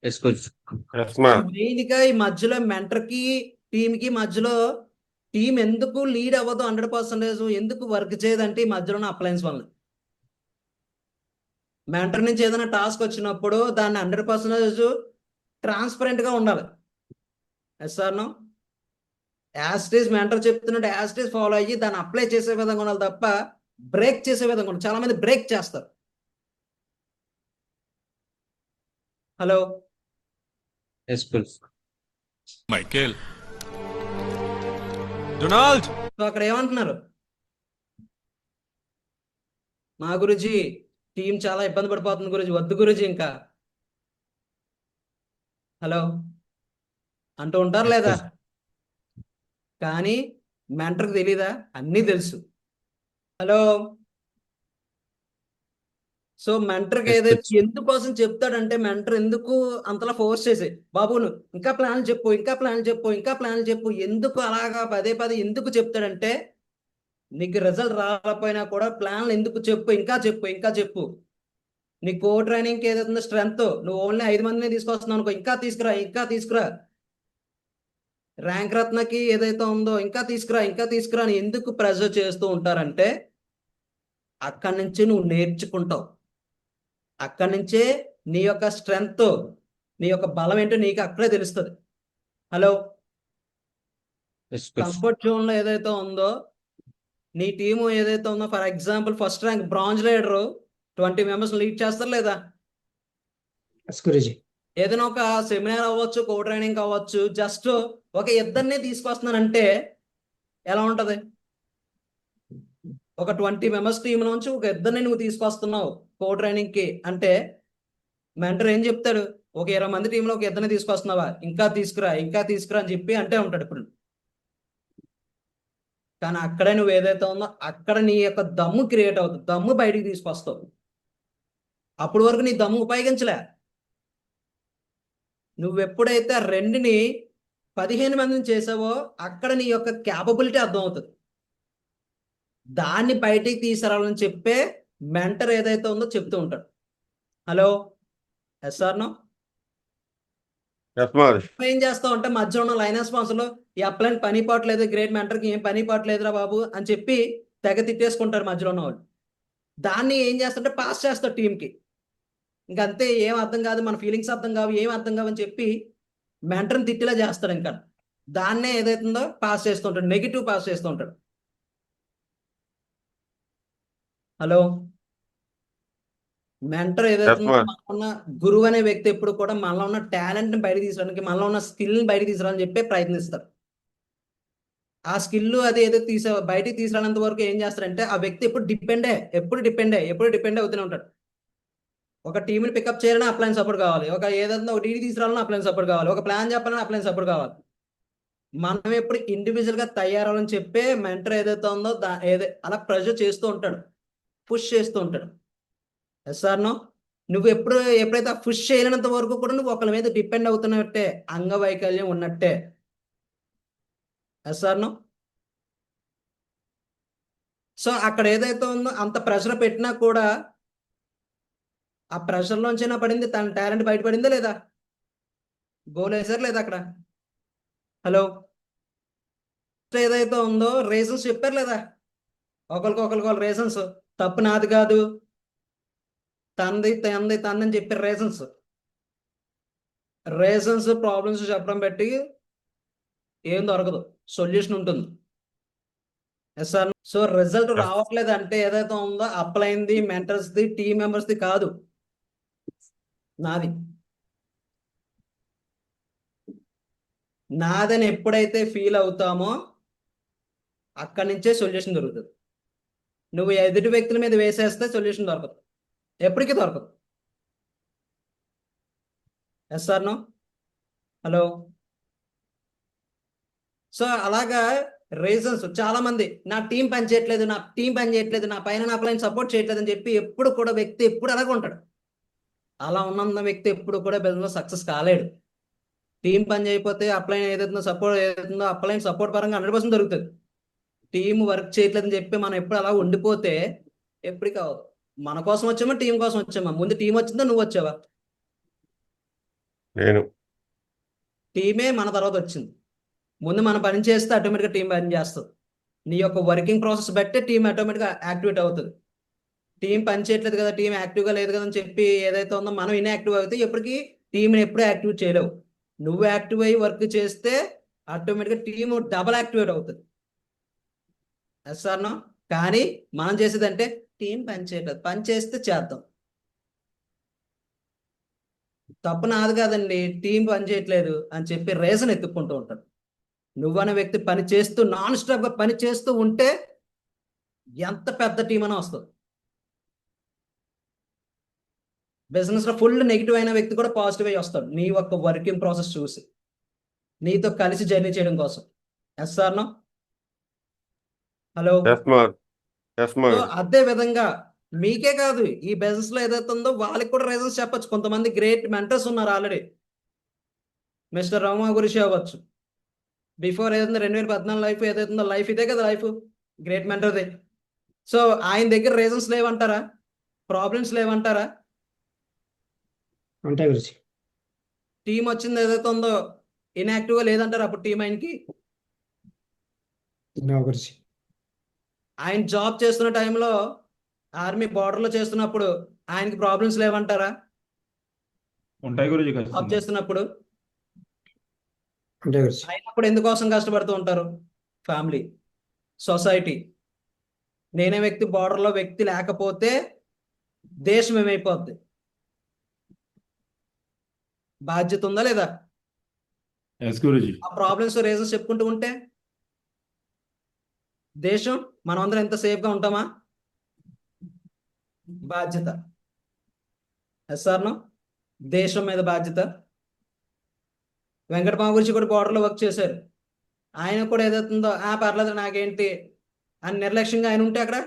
Yes, Guruji. Yes, Mark. Main గా ఈ మధ్యలో మెంటర్ కి టీమ్ కి మధ్యలో టీం ఎందుకు లీడ్ అవ్వదు 100%, ఎందుకు వర్క్ చేయదంటే ఈ మధ్యలో ఉన్న అప్లయన్స్ వల్ల. మెంటర్ నుంచి ఏదైనా టాస్క్ వచ్చినప్పుడు దాన్ని 100% ట్రాన్స్పరెంట్ గా ఉండాలి. Yes or no? As it is mentor చెప్తున్నట్టు యాస్టేజ్ ఫాలో అయ్యి దాన్ని అప్లై చేసే విధంగా ఉండాలి తప్ప బ్రేక్ చేసే విధంగా ఉండాలి. చాలా మంది బ్రేక్ చేస్తారు. Hello, Yes, Guruji. Michael. Donald. So అక్కడ ఏమంటున్నారు? మా గురుజీ టీం చాలా ఇబ్బంది పడిపోతుంది గురుజీ, వద్దు గురుజీ ఇంకా, హలో అంటూ ఉంటారు లేదా? కానీ మెంటర్కి తెలీదా? అన్నీ తెలుసు. హలో, సో మెంటర్కి Yes, ఏదైతే Guruji. ఎందుకోసం చెప్తాడంటే మెంటర్ ఎందుకు అంతలా ఫోర్స్ చేసి బాబు నువ్వు ఇంకా ప్లాన్లు చెప్పు, ఇంకా ప్లాన్లు చెప్పు, ఇంకా ప్లాన్లు చెప్పు, ఎందుకు అలాగా పదే పదే ఎందుకు చెప్తాడంటే నీకు రిజల్ట్ రాకపోయినా కూడా ప్లాన్లు ఎందుకు చెప్పు, ఇంకా చెప్పు, ఇంకా చెప్పు. నీ కో ట్రైనింగ్కి ఏదైతుందో స్ట్రెంత్, నువ్వు ఓన్లీ 5 మందిని తీసుకొస్తున్నావు అనుకో, ఇంకా తీసుకురా, ఇంకా తీసుకురా. ర్యాంక్ రత్నకి ఏదైతే ఉందో ఇంకా తీసుకురా, ఇంకా తీసుకురా అని ఎందుకు ప్రెజర్ చేస్తూ ఉంటారంటే అక్కడి నుంచి నువ్వు నేర్చుకుంటావు. అక్కడి నుంచే నీ యొక్క స్ట్రెంగ్త్, నీ యొక్క బలం ఏంటో నీకు అక్కడే తెలుస్తుంది. Hello, Yes, Guruji. Comfort zone లో ఏదైతే ఉందో నీ టీము ఏదైతే ఉందో, for example first rank bronze leader 20 members lead చేస్తారు లేదా? ఎస్ గురుజీ. ఏదైనా ఒక సెమినార్ అవ్వచ్చు, కో ట్రైనింగ్ అవ్వచ్చు, జస్ట్ ఒక ఇద్దరినే తీసుకొస్తున్నానంటే ఎలా ఉంటది? ఒక 20 మెంబర్స్ టీం నుంచి ఒక ఇద్దరిని నువ్వు తీసుకొస్తున్నావు కో ట్రైనింగ్ కి అంటే మెంటర్ ఏం చెప్తాడు? ఒక 20 మంది టీంలో ఒక ఇద్దరిని తీసుకొస్తున్నావా, ఇంకా తీసుకురా, ఇంకా తీసుకురా అని చెప్పి అంటే ఉంటాడు ఇప్పుడు. కానీ అక్కడే నువ్వు ఏదైతే ఉందో అక్కడ నీ యొక్క దమ్ము క్రియేట్ అవుతుంది, దమ్ము బయటికి తీసుకొస్తావు. అప్పటి వరకు నీ దమ్ము ఉపయోగించలే. నువ్వెప్పుడైతే 2ని 15 మందిని చేసావో అక్కడ నీ యొక్క క్యాపబిలిటీ అర్థం అవుతుంది. దాన్ని బయటికి తీసుకురావాలని చెప్పే మెంటర్ ఏదైతే ఉందో చెప్తూ ఉంటాడు. Hello, yes or no? Yes, Mark. ఏం చేస్తావు అంటే మధ్య ఉన్న లైన్ స్పాన్సర్లు ఈ అప్లైన్ పని పాటు లేదు, గ్రేట్ మెంటర్కి ఏం పని పాటు లేదురా బాబు అని చెప్పి తెగ తిట్టేసుకుంటారు మధ్యలో ఉన్న వాళ్ళు. దాన్ని ఏం చేస్తాడంటే పాస్ చేస్తాడు టీంకి. ఇంకంతే, ఏం అర్థం కాదు, మన ఫీలింగ్స్ అర్థం కావు, ఏం అర్థం కావు అని చెప్పి మెంటర్ని తిట్టిలా చేస్తాడు. ఇంకా దాన్నే ఏదైతుందో పాస్ చేస్తూ ఉంటాడు, నెగిటివ్ పాస్ చేస్తూ ఉంటాడు. హలో, మెంటర్ ఏదైతుందో ma'am. మనలో ఉన్న గురువు అనే వ్యక్తి ఎప్పుడు కూడా మనలో ఉన్న టాలెంట్ని బయట తీసుకురావడానికి, మనలో ఉన్న స్కిల్ని బయట తీసుకురావాలని చెప్పి ప్రయత్నిస్తారు. ఆ స్కిల్ అది ఏదో బయటికి తీసుకురానంత వరకు ఏం చేస్తారంటే ఆ వ్యక్తి ఎప్పుడు డిపెండ్ అవుతూనే ఉంటాడు. ఒక టీంని పికప్ చేయాలన్నా అప్లైన్ సపోర్ట్ కావాలి, ఒక ఏదైనా ఒక డీడీ తీసుకురావాలన్నా అప్లైన్ సపోర్ట్ కావాలి, ఒక ప్లాన్ చెప్పాలన్నా అప్లైన్ సపోర్ట్ కావాలి. మనం ఎప్పుడు ఇండివిజువల్ గా తయారవ్వాలని చెప్పే మెంటర్ ఏదైతే ఉందో అలా ప్రెజర్ చేస్తూ ఉంటాడు, పుష్ చేస్తూ ఉంటాడు. Yes or no? నువ్వు ఎప్పుడైతే పుష్ చేయలేనంత వరకు కూడా నువ్వు ఒకరి మీద డిపెండ్ అవుతున్నట్టే, అంగవైకల్యం ఉన్నట్టే. Yes or no? సో అక్కడ ఏదైతే ఉందో అంత ప్రెషర్ పెట్టినా కూడా ఆ ప్రెషర్ లోంచైనా పడింది, తన టాలెంట్ బయటపడిందా లేదా? గోల్ వేసారు లేదా అక్కడ? హలో, ఏదైతే ఉందో రీజన్స్ చెప్పారు లేదా? ఒకరికి రీజన్స్, తప్పు నాది కాదు, తందని చెప్పారు. రీజన్స్ ప్రాబ్లమ్స్ చెప్పడం బట్టి ఏం దొరకదు, సొల్యూషన్ ఉంటుంది. Yes sir. సో రిజల్ట్ రావట్లేదు అంటే ఏదైతే ఉందో అప్లైన్ది, మెంటర్స్ది, టీమ్ మెంబర్స్ది కాదు, నాదని ఎప్పుడైతే ఫీల్ అవుతామో అక్కడి నుంచే సొల్యూషన్ దొరుకుతుంది. నువ్వు ఎదుటి వ్యక్తుల మీద వేసేస్తే సొల్యూషన్ దొరకదు, ఎప్పటికీ దొరకదు. Yes sir no? Hello. So అలాగా రీజన్స్ చాలా మంది, నా టీం పని చేయట్లేదు, నా పైన నా ప్లాన్ సపోర్ట్ చేయట్లేదు అని చెప్పి ఎప్పుడు కూడా వ్యక్తి ఎప్పుడు అలాగే ఉంటాడు. అలా ఉన్న వ్యక్తి ఎప్పుడు కూడా బిజినెస్ సక్సెస్ కాలేడు. టీం పని చేయకపోతే అప్లైన్ ఏదైతుందో అప్లైన్ సపోర్ట్ పరంగా 100% దొరుకుతుంది. టీం వర్క్ చేయట్లేదని చెప్పి మనం ఎప్పుడు అలా ఉండిపోతే ఎప్పటికీ అవ్వదు. మన కోసం వచ్చామా, టీం కోసం వచ్చామా? ముందు టీం వచ్చిందా, నువ్వు వచ్చావా? నేను. టీమే మన తర్వాత వచ్చింది. ముందు మనం పని చేస్తే ఆటోమేటిక్గా టీం పని చేస్తుంది. నీ యొక్క వర్కింగ్ ప్రాసెస్ బట్టే టీం ఆటోమేటిక్గా యాక్టివేట్ అవుతుంది. టీం పని చేయట్లేదు కదా, టీం యాక్టివ్గా లేదు కదా అని చెప్పి ఏదైతే ఉందో మనం ఇన్యాక్టివ్ అయితే ఎప్పటికీ టీంని ఎప్పుడూ యాక్టివేట్ చేయలేవు. నువ్వు యాక్టివ్ అయ్యి వర్క్ చేస్తే ఆటోమేటిక్గా టీం డబల్ యాక్టివేట్ అవుతుంది. Yes or no? కానీ మనం చేసేదంటే టీం పని చేయట్లేదు, పని చేస్తే చేద్దాం. తప్పు నాది కాదండి, టీం పని చేయట్లేదు అని చెప్పి రీజన్ ఎత్తుక్కుంటూ ఉంటాడు. నువ్వనే వ్యక్తి పని చేస్తూ నాన్ స్టాప్ గా పని చేస్తూ ఉంటే ఎంత పెద్ద టీం అయినా వస్తుంది. బిజినెస్ లో ఫుల్ నెగిటివ్ అయిన వ్యక్తి కూడా పాజిటివ్ అయ్యి వస్తాడు, నీ యొక్క వర్కింగ్ ప్రాసెస్ చూసి, నీతో కలిసి జర్నీ చేయడం కోసం. Yes or no? Hello. So అదే విధంగా మీకే కాదు, ఈ బిజినెస్ లో ఏదైతే ఉందో వాళ్ళకి కూడా రీజన్స్ చెప్పొచ్చు. కొంతమంది గ్రేట్ మెంటర్స్ ఉన్నారు ఆల్రెడీ. మిస్టర్ రమా గురించి అవ్వచ్చు, బిఫోర్ ఏదైతే 2014 లైఫ్ ఏదైతుందో లైఫ్ ఇదే కదా, లైఫ్ గ్రేట్ మెంటర్దే. సో ఆయన దగ్గర రీజన్స్ లేవంటారా, ప్రాబ్లమ్స్ లేవంటారా? ఉంటాయి గురుజీ. టీం వచ్చింది ఏదైతే ఉందో ఇన్యాక్టివ్గా లేదంటారా అప్పుడు టీం ఆయనకి? నో గురుజీ. ఆయన జాబ్ చేస్తున్న టైంలో, ఆర్మీ బార్డర్లో చేస్తున్నప్పుడు ఆయనకి ప్రాబ్లమ్స్ లేవంటారా? ఉంటాయి గురుజీ. జాబ్ చేస్తున్నప్పుడు ఉంటాయి గురుజీ. అయినప్పుడు ఎందుకోసం కష్టపడుతూ ఉంటారు? Family, society. నేనే వ్యక్తి బార్డర్లో వ్యక్తి లేకపోతే దేశం ఏమైపోద్ది? బాధ్యత ఉందా లేదా? గురుజీ. ఆ ప్రాబ్లమ్స్ రీజన్స్ చెప్పుకుంటూ ఉంటే దేశం, మనం అందరం ఎంత సేఫ్గా ఉంటామా? బాధ్యత. Yes or no? దేశం మీద బాధ్యత. వెంకటమామ గురించి కూడా బార్డర్లో వర్క్ చేశారు. ఆయన కూడా ఏదవుతుందో పర్లేదు నాకేంటి అని నిర్లక్ష్యంగా ఆయన ఉంటే అక్కడ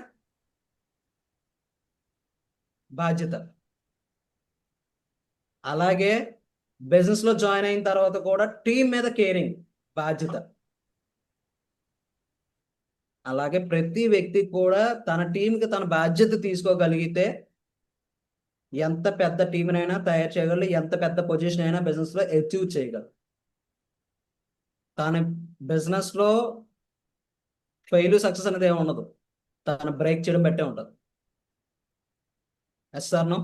బాధ్యత. అలాగే బిజినెస్ లో జాయిన్ అయిన తర్వాత కూడా టీం మీద కేరింగ్, బాధ్యత. అలాగే ప్రతి వ్యక్తి కూడా తన టీంకి తన బాధ్యత తీసుకోగలిగితే ఎంత పెద్ద టీంనైనా తయారు చేయగలరు, ఎంత పెద్ద పొజిషన్ అయినా బిజినెస్ లో అచీవ్ చేయగలరు. తన బిజినెస్ లో ఫెయిల్ సక్సెస్ అనేది ఏమి ఉండదు, తను బ్రేక్ చేయడం బట్టే ఉంటుంది. Yes sir no.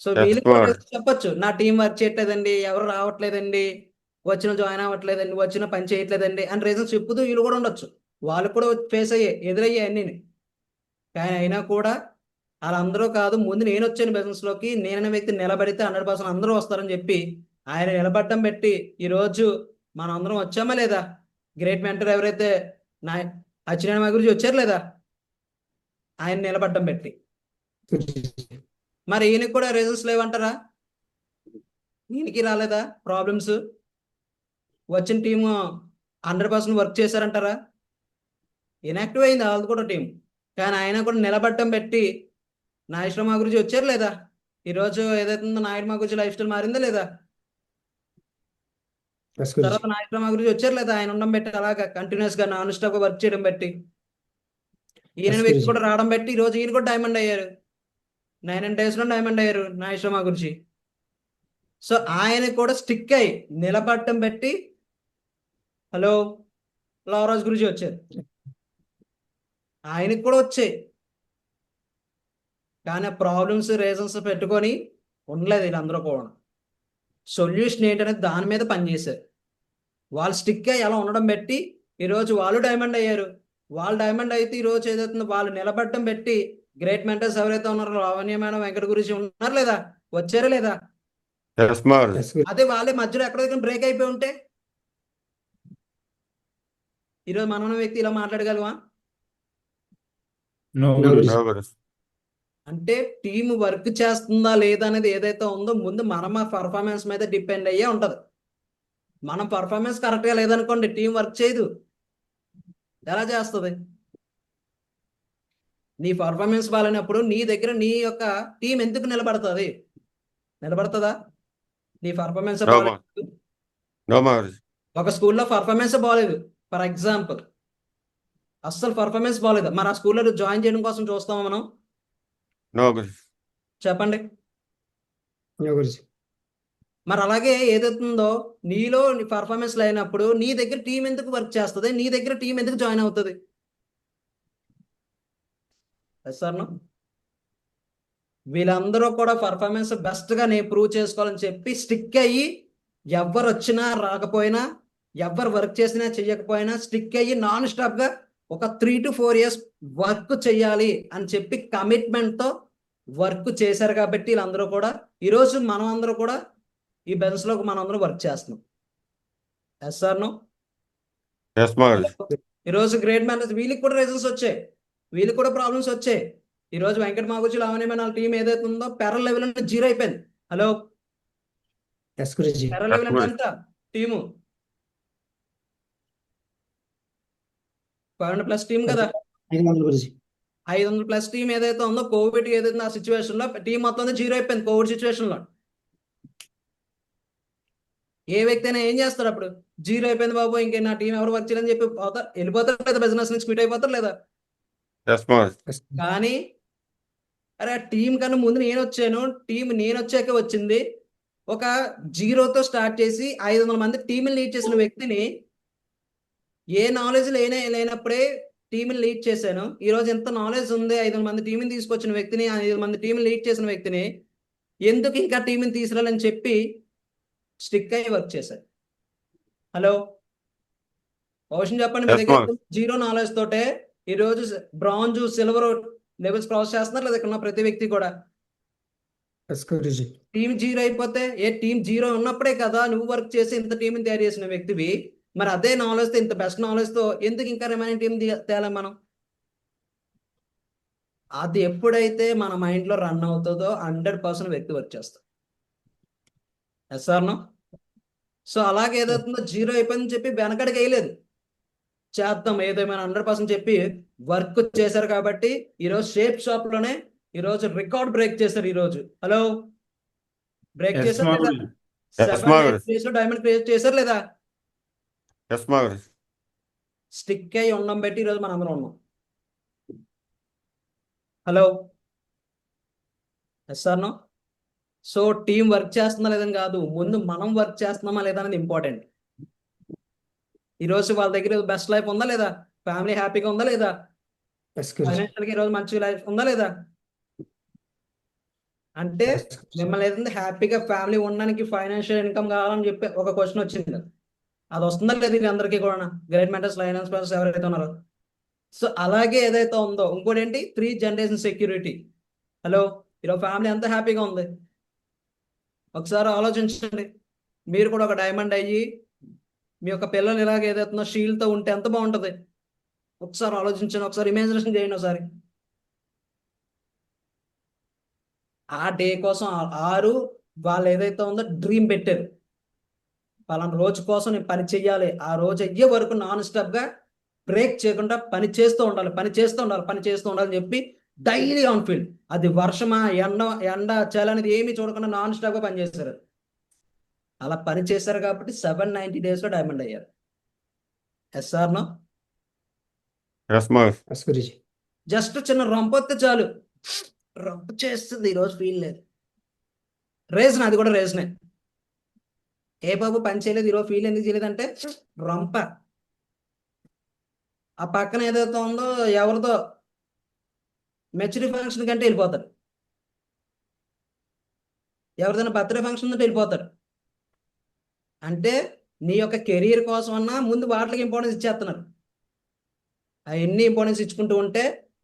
So Yes, వీళ్ళకి కూడా sir. చెప్పొచ్చు, నా టీం వర్క్ చేయట్లేదండి, ఎవరు రావట్లేదండి, వచ్చిన జాయిన్ అవ్వట్లేదండి, వచ్చిన పని చేయట్లేదండి అని రీజన్స్ చెప్పుతూ వీళ్ళు కూడా ఉండొచ్చు. వాళ్ళు కూడా ఫేస్ అయ్యే ఎదురయ్యాయి అన్నీ. కానీ అయినా కూడా వాళ్ళందరూ కాదు, ముందు నేను వచ్చాను బిజినెస్లోకి, నేననే వ్యక్తి నిలబడితే 100% అందరూ వస్తారని చెప్పి ఆయన నిలబడటం పెట్టి ఈరోజు మనం అందరం వచ్చామా లేదా? గ్రేట్ మెంటర్ ఎవరైతే నా అచ్చెన్నాయుడు గురించి వచ్చారు లేదా? ఆయన నిలబడటం పెట్టి. మరి ఈయనకి కూడా రీజన్స్ లేవంటారా? ఈయనకి రాలేదా ప్రాబ్లమ్స్? వచ్చిన టీము 100% వర్క్ చేశారంటారా? ఇన్యాక్టివ్ అయింది వాళ్ళది కూడా టీం. కానీ ఆయన కూడా నిలబడటం పెట్టి నాగేశ్వర మా గురించి వచ్చారు లేదా? ఈరోజు ఏదైతే ఉందో నాయుడు మా గురించి లైఫ్ స్టైల్ మారిందా లేదా? Yes, Guruji. తర్వాత నాగేశ్వర మా గురించి వచ్చారు లేదా? ఆయన ఉండడం పెట్టి అలాగా కంటిన్యూస్ గా నాన్ స్టాప్ గా వర్క్ చేయడం బట్టి ఈయన Yes, వ్యక్తి Guruji. కూడా రావడం బట్టి ఈరోజు ఈయన కూడా డైమండ్ అయ్యారు. 9 days లో డైమండ్ అయ్యారు నాగేశ్వర మా గురించి. సో ఆయన కూడా స్టిక్ అయ్యి నిలబడటం బట్టి హలో లావరాజ్ గురించి వచ్చారు. ఆయనకి కూడా వచ్చాయి. కానీ ప్రాబ్లమ్స్ రీజన్స్ పెట్టుకొని ఉండలేదు వీళ్ళందరూ కూడా. సొల్యూషన్ ఏంటనేది దాని మీద పనిచేశారు. వాళ్ళు స్టిక్ అయ్యి ఎలా ఉండడం బట్టి ఈరోజు వాళ్ళు డైమండ్ అయ్యారు. వాళ్ళు డైమండ్ అయితే ఈరోజు ఏదైతుందో వాళ్ళు నిలబడటం బట్టి గ్రేట్ మెంటర్స్ ఎవరైతే ఉన్నారో లావణ్య మేడం, వెంకట గురించి ఉన్నారు లేదా? వచ్చారా లేదా? Yes, sir. Yes, Guruji. అదే వాళ్ళే మధ్యలో ఎక్కడో దగ్గర బ్రేక్ అయిపోయి ఉంటే ఈరోజు మన వ్యక్తి ఇలా మాట్లాడగలవా? No, No, Guruji. No, Guruji. అంటే టీం వర్క్ చేస్తుందా లేదా అనేది ఏదైతే ఉందో ముందు మన పర్ఫార్మెన్స్ మీద డిపెండ్ అయ్యే ఉంటది. మనం పర్ఫార్మెన్స్ కరెక్ట్గా లేదనుకోండి టీం వర్క్ చేయదు. ఎలా చేస్తుంది? నీ పర్ఫార్మెన్స్ బాగాలేనప్పుడు నీ దగ్గర నీ యొక్క టీం ఎందుకు నిలబడుతుంది? నిలబడుతుందా? నీ పర్ఫార్మెన్స్ No, బాగాలేదు. No, Guruji. ఒక స్కూల్లో పర్ఫార్మెన్స్ బాగాలేదు ఫర్ ఎగ్జాంపుల్, అస్సలు పర్ఫార్మెన్స్ బాగాలేదు, మరి ఆ స్కూల్లో జాయిన్ చేయడం కోసం చూస్తామా మనం? No, Guruji. చెప్పండి. No, Guruji. మరి అలాగే ఏదైతుందో నీలో నీ పర్ఫార్మెన్స్ లేనప్పుడు నీ దగ్గర టీం ఎందుకు వర్క్ చేస్తుంది? నీ దగ్గర టీం ఎందుకు జాయిన్ అవుతుంది? సార్ వీళ్ళందరూ కూడా పర్ఫార్మెన్స్ బెస్ట్గా నేను ప్రూవ్ చేసుకోవాలని చెప్పి స్టిక్ అయ్యి ఎవరు వచ్చినా రాకపోయినా, ఎవరు వర్క్ చేసినా చెయ్యకపోయినా స్టిక్ అయ్యి నాన్ స్టాప్గా ఒక 3 to 4 years వర్క్ చేయాలి అని చెప్పి కమిట్మెంట్తో వర్క్ చేశారు కాబట్టి వీళ్ళందరూ కూడా ఈరోజు మనం అందరూ కూడా ఈ బిజినెస్లో మనం అందరూ వర్క్ చేస్తున్నాం. Yes sir no. Yes, Guruji. ఈరోజు గ్రేట్ మేనేజ్ వీళ్ళకి కూడా రీజన్స్ వచ్చాయి, వీళ్ళకి కూడా ప్రాబ్లమ్స్ వచ్చాయి. ఈరోజు వెంకట మాగుచి లావణ్య మన టీం ఏదైతే ఉందో పెరల్ లెవెల్ అంటే 0 అయిపోయింది. Hello, Yes, Guruji. Pearl level అంటే ఎంత టీము? 500+ టీం కదా. 500 Guruji. 500+ టీం ఏదైతే ఉందో కోవిడ్ ఏదైతే ఆ సిచ్యువేషన్ లో టీం మొత్తం 0 అయిపోయింది. కోవిడ్ సిచ్యువేషన్ లో ఏ వ్యక్తి అయినా ఏం చేస్తారు? అప్పుడు 0 అయిపోయింది బాబు, ఇంకే నా టీం ఎవరు వర్క్ చేయాలని చెప్పి వెళ్ళిపోతారు లేదా? బిజినెస్ నుంచి క్విట్ అయిపోతారు లేదా? Yes, Guruji. Yes, కానీ అరే ఆ టీం కన్నా ముందు నేను వచ్చాను, టీం నేను వచ్చాక వచ్చింది. ఒక 0తో స్టార్ట్ చేసి 500 మంది టీంని లీడ్ చేసిన వ్యక్తిని, ఏ నాలెడ్జ్ లేనప్పుడే టీంని లీడ్ చేశాను. ఈరోజు ఎంత నాలెడ్జ్ ఉంది, 500 మంది టీంని తీసుకొచ్చిన వ్యక్తిని, 500 మంది టీంని లీడ్ చేసిన వ్యక్తిని ఎందుకు ఇంకా టీంని తీసుకురాలని చెప్పి స్టిక్ అయ్యి వర్క్ చేశారు. హలో, క్వశ్చన్ చెప్పండి. మీ Yes, దగ్గర ma'am. 0 నాలెడ్జ్ తోటే ఈరోజు బ్రాంజ్, సిల్వర్ లెవెల్స్ క్రాస్ చేస్తున్నారు లేదా? ఇక్కడ ఉన్న ప్రతి వ్యక్తి కూడా Yes, Guruji. టీం 0 అయిపోతే, ఏ టీం 0 ఉన్నప్పుడే కదా నువ్వు వర్క్ చేసి ఇంత టీంని తయారు చేసిన వ్యక్తివి. మరి అదే నాలెడ్జ్తో, ఇంత బెస్ట్ నాలెడ్జ్తో ఎందుకు ఇంకా రిమైనింగ్ టీం తేలాం మనం? అది ఎప్పుడైతే మన మైండ్లో రన్ అవుతుందో 100% వ్యక్తి వర్క్ చేస్తాం. Yes sir no. సో అలాగే ఏదవుతుందో 0 అయిపోయిందని చెప్పి వెనకడికి వేయలేదు, చేద్దాం ఏదేమైనా 100% చెప్పి వర్క్ చేశారు కాబట్టి ఈరోజు షేప్ షాప్ లోనే ఈరోజు రికార్డ్ బ్రేక్ చేశారు. ఈరోజు హలో బ్రేక్ Yes, చేశారు ma లేదా? Guruji. Yes, 7 ma 8 Guruji. days లో డైమండ్ క్రియేట్ చేశారు లేదా? Yes, Guruji. స్టిక్ అయి ఉండడం బట్టి ఈరోజు మనం అందరం ఉన్నాం. Hello, yes sir no. So team work చేస్తుందా లేదని కాదు, ముందు మనం వర్క్ చేస్తున్నామా లేదా అనేది ఇంపార్టెంట్. ఈరోజు వాళ్ళ దగ్గర బెస్ట్ లైఫ్ ఉందా లేదా? ఫ్యామిలీ హ్యాపీగా ఉందా లేదా? Yes, Guruji. ఫైనాన్షియల్గా ఈరోజు మంచి లైఫ్ ఉందా లేదా? అంటే ఎస్ గురుజీ. మిమ్మల్ని ఏదైతే హ్యాపీగా ఫ్యామిలీ ఉండడానికి ఫైనాన్షియల్ ఇన్కమ్ కావాలని చెప్పి ఒక క్వశ్చన్ వచ్చింది. అది వస్తుందా లేదు ఇది అందరికీ కూడా గ్రేట్ మెంటర్స్ ఫైనాన్స్ పర్సన్స్ ఎవరైతే ఉన్నారో. సో అలాగే ఏదైతే ఉందో ఇంకోటి ఏంటి 3 జనరేషన్ సెక్యూరిటీ. హలో, ఈరోజు ఫ్యామిలీ ఎంత హ్యాపీగా ఉంది ఒకసారి ఆలోచించండి. మీరు కూడా ఒక డైమండ్ అయ్యి మీ యొక్క పిల్లలు ఇలాగ ఏదైతుందో షీల్డ్తో ఉంటే ఎంత బాగుంటుంది ఒకసారి ఆలోచించండి, ఒకసారి ఇమాజినేషన్ చేయండి ఒకసారి. ఆ డే కోసం వాళ్ళు ఏదైతే ఉందో డ్రీమ్ పెట్టారు. పలానా రోజు కోసం నేను పని చెయ్యాలి, ఆ రోజు అయ్యే వరకు నాన్ స్టాప్గా బ్రేక్ చేయకుండా పని చేస్తూ ఉండాలి అని చెప్పి డైలీ ఆన్ ఫీల్డ్, అది వర్షమా ఎండ చలి అనేది ఏమీ చూడకుండా నాన్ స్టాప్గా పనిచేశారు. అలా పని చేశారు కాబట్టి 790 డేస్లో డైమండ్ అయ్యారు. Yes or no? Yes Mahesh. Yes Guruji. Just చిన్న రొంపొత్తే చాలు, రొంప చేస్తుంది ఈరోజు ఫీల్ లేదు. రీజన్ అది కూడా రీజనే. ఏ బాబు పని చేయలేదు ఈరోజు ఫీల్ ఎందుకు చేయలేదు అంటే రొంప. ఆ పక్కన ఏదైతే ఉందో ఎవరితో మెచ్యూరిటీ ఫంక్షన్ కంటే వెళ్ళిపోతారు, ఎవరిదైనా బర్త్డే ఫంక్షన్ ఉంటే వెళ్ళిపోతారు. అంటే నీ యొక్క కెరీర్ కోసం అన్నా ముందు వాటికి ఇంపార్టెన్స్ ఇచ్చేస్తున్నారు. అవన్నీ ఇంపార్టెన్స్ ఇచ్చుకుంటూ ఉంటే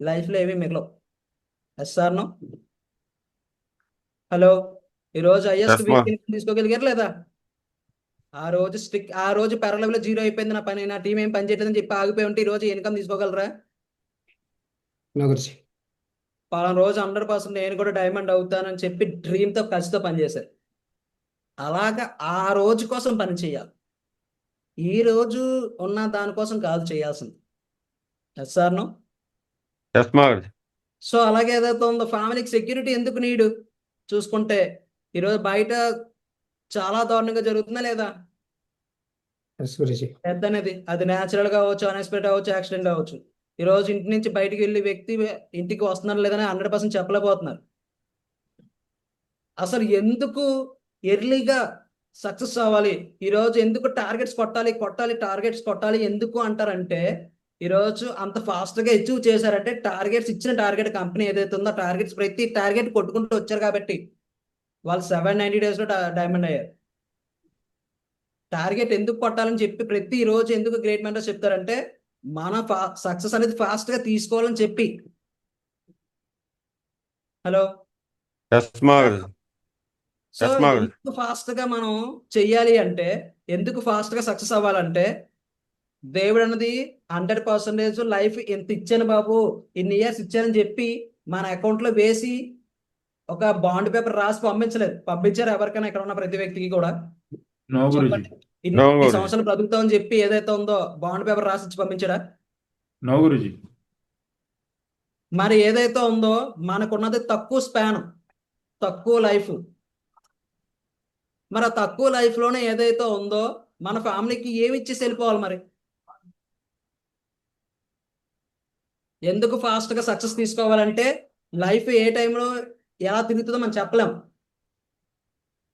లైఫ్లో ఏమీ మిగలవు. ఎస్ఆర్నో? హలో, ఈరోజు హైయెస్ట్ Yes, ma'am. వీక్ తీసుకోగలిగారు లేదా? ఆ రోజు పెరలెవెల్ 0 అయిపోయింది, నా టీం ఏం పని చేయలేదని చెప్పి ఆగిపోయి ఉంటే ఈ రోజు ఇన్కమ్ తీసుకోగలరా? నో గురుజీ. పలానా రోజు 100% నేను కూడా డైమండ్ అవుతానని చెప్పి డ్రీమ్తో కసితో పనిచేశారు. అలాగా ఆ రోజు కోసం పని చేయాలి, ఈ రోజు ఉన్న దానికోసం కాదు చేయాల్సింది. ఎస్ఆర్నో? ఎస్ మహేష్. సో అలాగే ఏదైతే ఉందో ఫ్యామిలీకి సెక్యూరిటీ ఎందుకు నీడు చూసుకుంటే ఈరోజు బయట చాలా దారుణంగా జరుగుతుందా లేదా? ఎస్ గురుజీ. డెత్ అనేది అది న్యాచురల్ కావచ్చు, అన్ఎక్స్పెక్టెడ్ అవ్వచ్చు, యాక్సిడెంట్ కావచ్చు. ఈరోజు ఇంటి నుంచి బయటికి వెళ్ళి వ్యక్తి ఇంటికి వస్తున్నారు లేదని 100% చెప్పలేకపోతున్నారు. అసలు ఎందుకు ఎర్లీగా సక్సెస్ అవ్వాలి, ఈరోజు ఎందుకు టార్గెట్స్ కొట్టాలి ఎందుకు అంటారంటే ఈరోజు అంత ఫాస్ట్గా అచీవ్ చేశారంటే ఇచ్చిన టార్గెట్ కంపెనీ ఏదైతే ఉందో ప్రతి టార్గెట్ కొట్టుకుంటూ వచ్చారు కాబట్టి వాళ్ళు 790 డేస్లో డైమండ్ అయ్యారు. టార్గెట్ ఎందుకు కొట్టాలని చెప్పి ప్రతి రోజు ఎందుకు గ్రేట్ మెంటర్స్ చెప్తారంటే మన సక్సెస్ అనేది ఫాస్ట్గా తీసుకోవాలని చెప్పి. Hello, yes Mahesh. So Yes, ma'am. ఎందుకు ఫాస్ట్గా మనం చెయ్యాలి అంటే, ఎందుకు ఫాస్ట్గా సక్సెస్ అవ్వాలంటే దేవుడు అన్నది 100% లైఫ్ ఎంత ఇచ్చాను బాబు, ఇన్ని ఇయర్స్ ఇచ్చానని చెప్పి మన అకౌంట్లో వేసి ఒక బాండ్ పేపర్ రాసి పంపించారు ఎవరికైనా ఇక్కడ ఉన్న ప్రతి వ్యక్తికి కూడా. నో గురుజీ. చెప్పండి, No, ఇన్ని గురుజీ. సంవత్సరాలు బ్రతుకుతామని చెప్పి ఏదైతే ఉందో బాండ్ పేపర్ రాసి ఇచ్చి పంపించారా? నో గురుజీ. మరి ఏదైతే ఉందో మనకున్నది తక్కువ స్పాన్, తక్కువ లైఫ్. మరి ఆ తక్కువ లైఫ్లోనే ఏదైతే ఉందో మన ఫ్యామిలీకి ఏమి ఇచ్చేసి వెళ్ళిపోవాలి మరి? ఎందుకు ఫాస్ట్గా సక్సెస్ తీసుకోవాలంటే లైఫ్ ఏ టైంలో ఎలా తిరుగుతుందో మనం చెప్పలేం.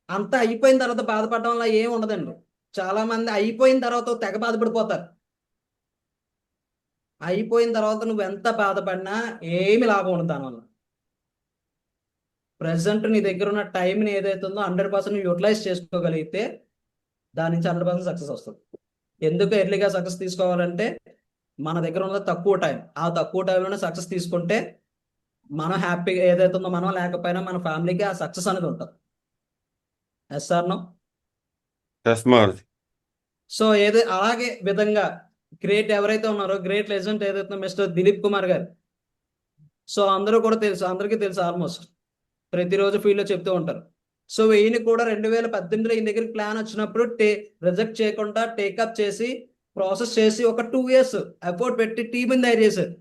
అంతా అయిపోయిన తర్వాత బాధపడడం వల్ల ఏం ఉండదండి. చాలా మంది అయిపోయిన తర్వాత తెగ బాధపడిపోతారు. అయిపోయిన తర్వాత నువ్వు ఎంత బాధపడినా ఏమి లాభం ఉండదు దానివల్ల. ప్రజెంట్ నీ దగ్గర ఉన్న టైంని ఏదైతే ఉందో 100% నువ్వు యూటిలైజ్ చేసుకోగలిగితే దాని నుంచి 100% సక్సెస్ వస్తుంది. ఎందుకు ఎర్లీగా సక్సెస్ తీసుకోవాలంటే మన దగ్గర ఉన్న తక్కువ టైం, ఆ తక్కువ టైంలోనే సక్సెస్ తీసుకుంటే మనం హ్యాపీగా ఏదైతే ఉందో మనం లేకపోయినా మన ఫ్యామిలీకి ఆ సక్సెస్ అనేది ఉంటుంది. ఎస్ఆర్నో? ఎస్ మహేష్. సో అలాగే విధంగా గ్రేట్ ఎవరైతే ఉన్నారో గ్రేట్ లెజెండ్ ఏదైతే మిస్టర్ దిలీప్ కుమార్ గారు. సో అందరికీ తెలుసు ఆల్మోస్ట్, ప్రతిరోజు ఫీల్డ్లో చెప్తూ ఉంటారు. సో ఈయన కూడా 2018లో ఈయన దగ్గరికి ప్లాన్ వచ్చినప్పుడు రిజెక్ట్ చేయకుండా టేకప్ చేసి ప్రాసెస్ చేసి ఒక 2 years ఎఫర్ట్ పెట్టి టీంని తయారు చేశారు.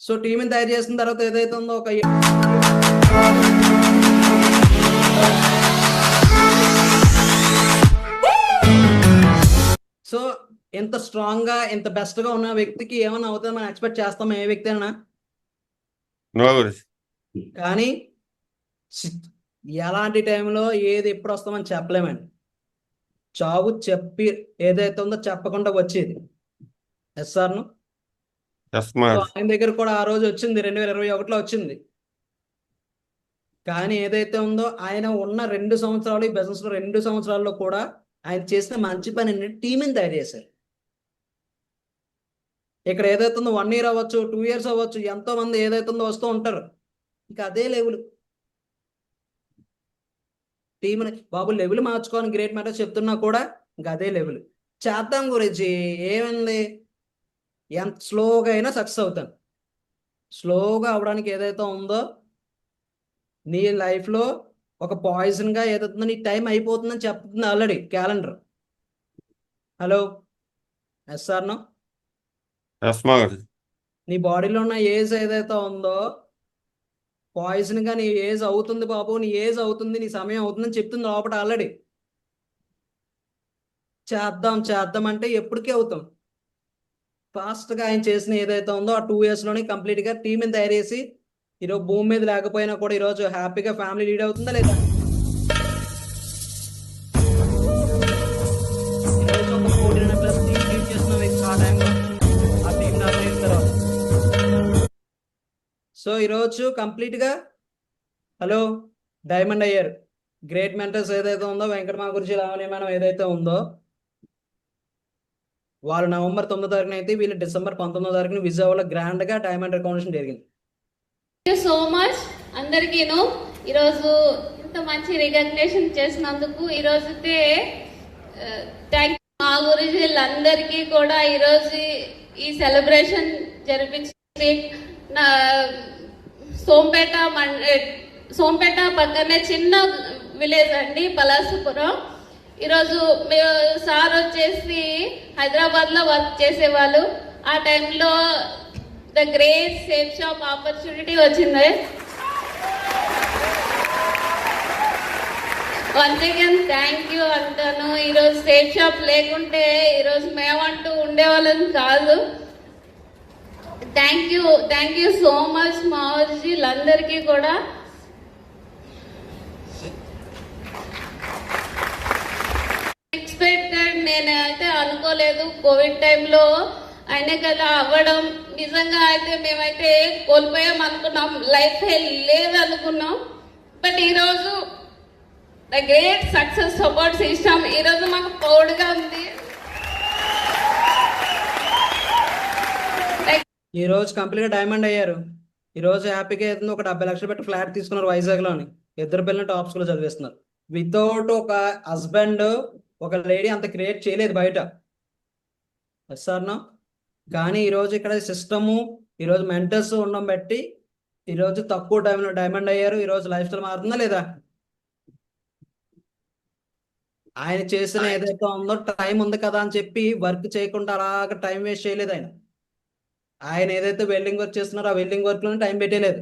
సో టీంని తయారు చేసిన తర్వాత ఏదైతే ఉందో ఒక సో ఎంత స్ట్రాంగ్గా ఎంత బెస్ట్గా ఉన్న వ్యక్తికి ఏమైనా అవుతుందో మనం ఎక్స్పెక్ట్ చేస్తాం ఏ వ్యక్తి అయినా. నో గురుజీ. కానీ ఎలాంటి టైంలో ఏది ఎప్పుడు వస్తామని చెప్పలేమండి. చావు చెప్పి ఏదైతే ఉందో చెప్పకుండా వచ్చేది. ఎస్ఆర్ను? ఎస్ మహేష్. ఆయన దగ్గర కూడా ఆ రోజు వచ్చింది, 2021లో వచ్చింది. కానీ ఏదైతే ఉందో ఆయన ఉన్న 2 సంవత్సరాలు ఈ బిజినెస్ లో 2 సంవత్సరాల్లో కూడా ఆయన చేసిన మంచి పని టీంని తయారు చేశారు. ఇక్కడ ఏదైతే ఉందో 1 year అవ్వచ్చు, 2 years అవ్వచ్చు, ఎంతో మంది ఏదైతే ఉందో వస్తూ ఉంటారు. ఇంకా అదే లెవెల్ టీంని బాబు లెవెల్ మార్చుకోని గ్రేట్ మ్యాటర్ చెప్తున్నా కూడా ఇంకా అదే లెవెల్ చేద్దాం గురించి ఏమైంది, ఎంత స్లోగా అయినా సక్సెస్ అవుతాను. స్లోగా అవడానికి ఏదైతే ఉందో నీ లైఫ్లో ఒక పాయిజన్గా ఏదైతుందో నీ టైం అయిపోతుందని చెప్తుంది already calendar. Hello yes sir no? Yes, Maharaj. నీ బాడీలో ఉన్న ఏజ్ ఏదైతే ఉందో పాయిజన్గా నీ ఏజ్ అవుతుంది బాబు, నీ ఏజ్ అవుతుంది, నీ సమయం అవుతుందని చెప్తుంది లోపల ఆల్రెడీ. చేద్దాం చేద్దాం అంటే ఎప్పటికీ అవుతాం. ఫాస్ట్గా ఆయన చేసిన ఏదైతే ఉందో ఆ 2 yearsలోనే కంప్లీట్గా టీంని తయారు చేసి ఈరోజు భూమి మీద లేకపోయినా కూడా ఈరోజు హ్యాపీగా ఫ్యామిలీ లీడ్ అవుతుందా లేదా? ఈరోజు ఒక 49+ టీం లీడ్ చేసిన వ్యక్తి ఆ టైంలో ఆ టీం నిర్ణయిస్తారు. సో ఈరోజు కంప్లీట్గా హలో డైమండ్ అయ్యారు. గ్రేట్ మెంటర్స్ ఏదైతే ఉందో వెంకటమా గురించి లావణ్య మేడం ఏదైతే ఉందో వాళ్ళు నవంబర్ 9వ తారీఖున అయితే వీళ్ళు డిసెంబర్ 19వ తారీఖున విజయవాడలో గ్రాండ్గా డైమండ్ రికగ్నిషన్ జరిగింది. థ్యాంక్ యూ సో మచ్ అందరికీను ఈరోజు ఇంత మంచి రికగ్నిషన్ చేసినందుకు. ఈరోజు అయితే థ్యాంక్ మా గురుజీలందరికీ కూడా ఈరోజు ఈ సెలబ్రేషన్ జరిపించింది. నా సోంపేట పక్కనే చిన్న విలేజ్ అండి పలాసపురం. ఈరోజు సార్ వచ్చేసి హైదరాబాద్లో వర్క్ చేసేవాళ్ళు. ఆ టైంలో the great safe shop opportunity వచ్చింది. వన్స్ అగైన్ థ్యాంక్ యూ అంటాను. ఈరోజు సేఫ్ షాప్ లేకుంటే ఈరోజు మేమంటూ ఉండేవాళ్ళం కాదు. థ్యాంక్ యూ సో మచ్ మావజీలందరికీ కూడా. ఎక్స్పెక్టెడ్ నేనైతే అనుకోలేదు కోవిడ్ టైంలో అయినా కదా అవ్వడం. నిజంగా అయితే మేమైతే కోల్పోయాం అనుకున్నాం, లైఫ్ లేదు అనుకున్నాం. బట్ ఈరోజు the great success support system ఈరోజు మాకు ప్రౌడ్గా ఉంది. ఈ రోజు కంప్లీట్గా డైమండ్ అయ్యారు. ఈ రోజు హ్యాపీగా అవుతుంది. ఒక 70 లక్షలు పెట్టి ఫ్లాట్ తీసుకున్నారు వైజాగ్లోని. 2 పిల్లలు టాప్ స్కూల్లో చదివిస్తున్నారు. వితౌట్ ఒక హస్బెండ్ ఒక లేడీ అంత క్రియేట్ చేయలేదు బయట. సార్నా కానీ ఈరోజు ఇక్కడ సిస్టము ఈరోజు మెంటర్స్ ఉండడం బట్టి ఈరోజు తక్కువ టైంలో డైమండ్ అయ్యారు. ఈరోజు లైఫ్ స్టైల్ మారుతుందా లేదా? ఆయన చేసిన ఏదైతే ఉందో టైం ఉంది కదా అని చెప్పి వర్క్ చేయకుండా అలాగ టైం వేస్ట్ చేయలేదు. ఆయన ఏదైతే వెల్డింగ్ వర్క్ చేస్తున్నారో ఆ వెల్డింగ్ వర్క్లోనే టైం పెట్టలేదు.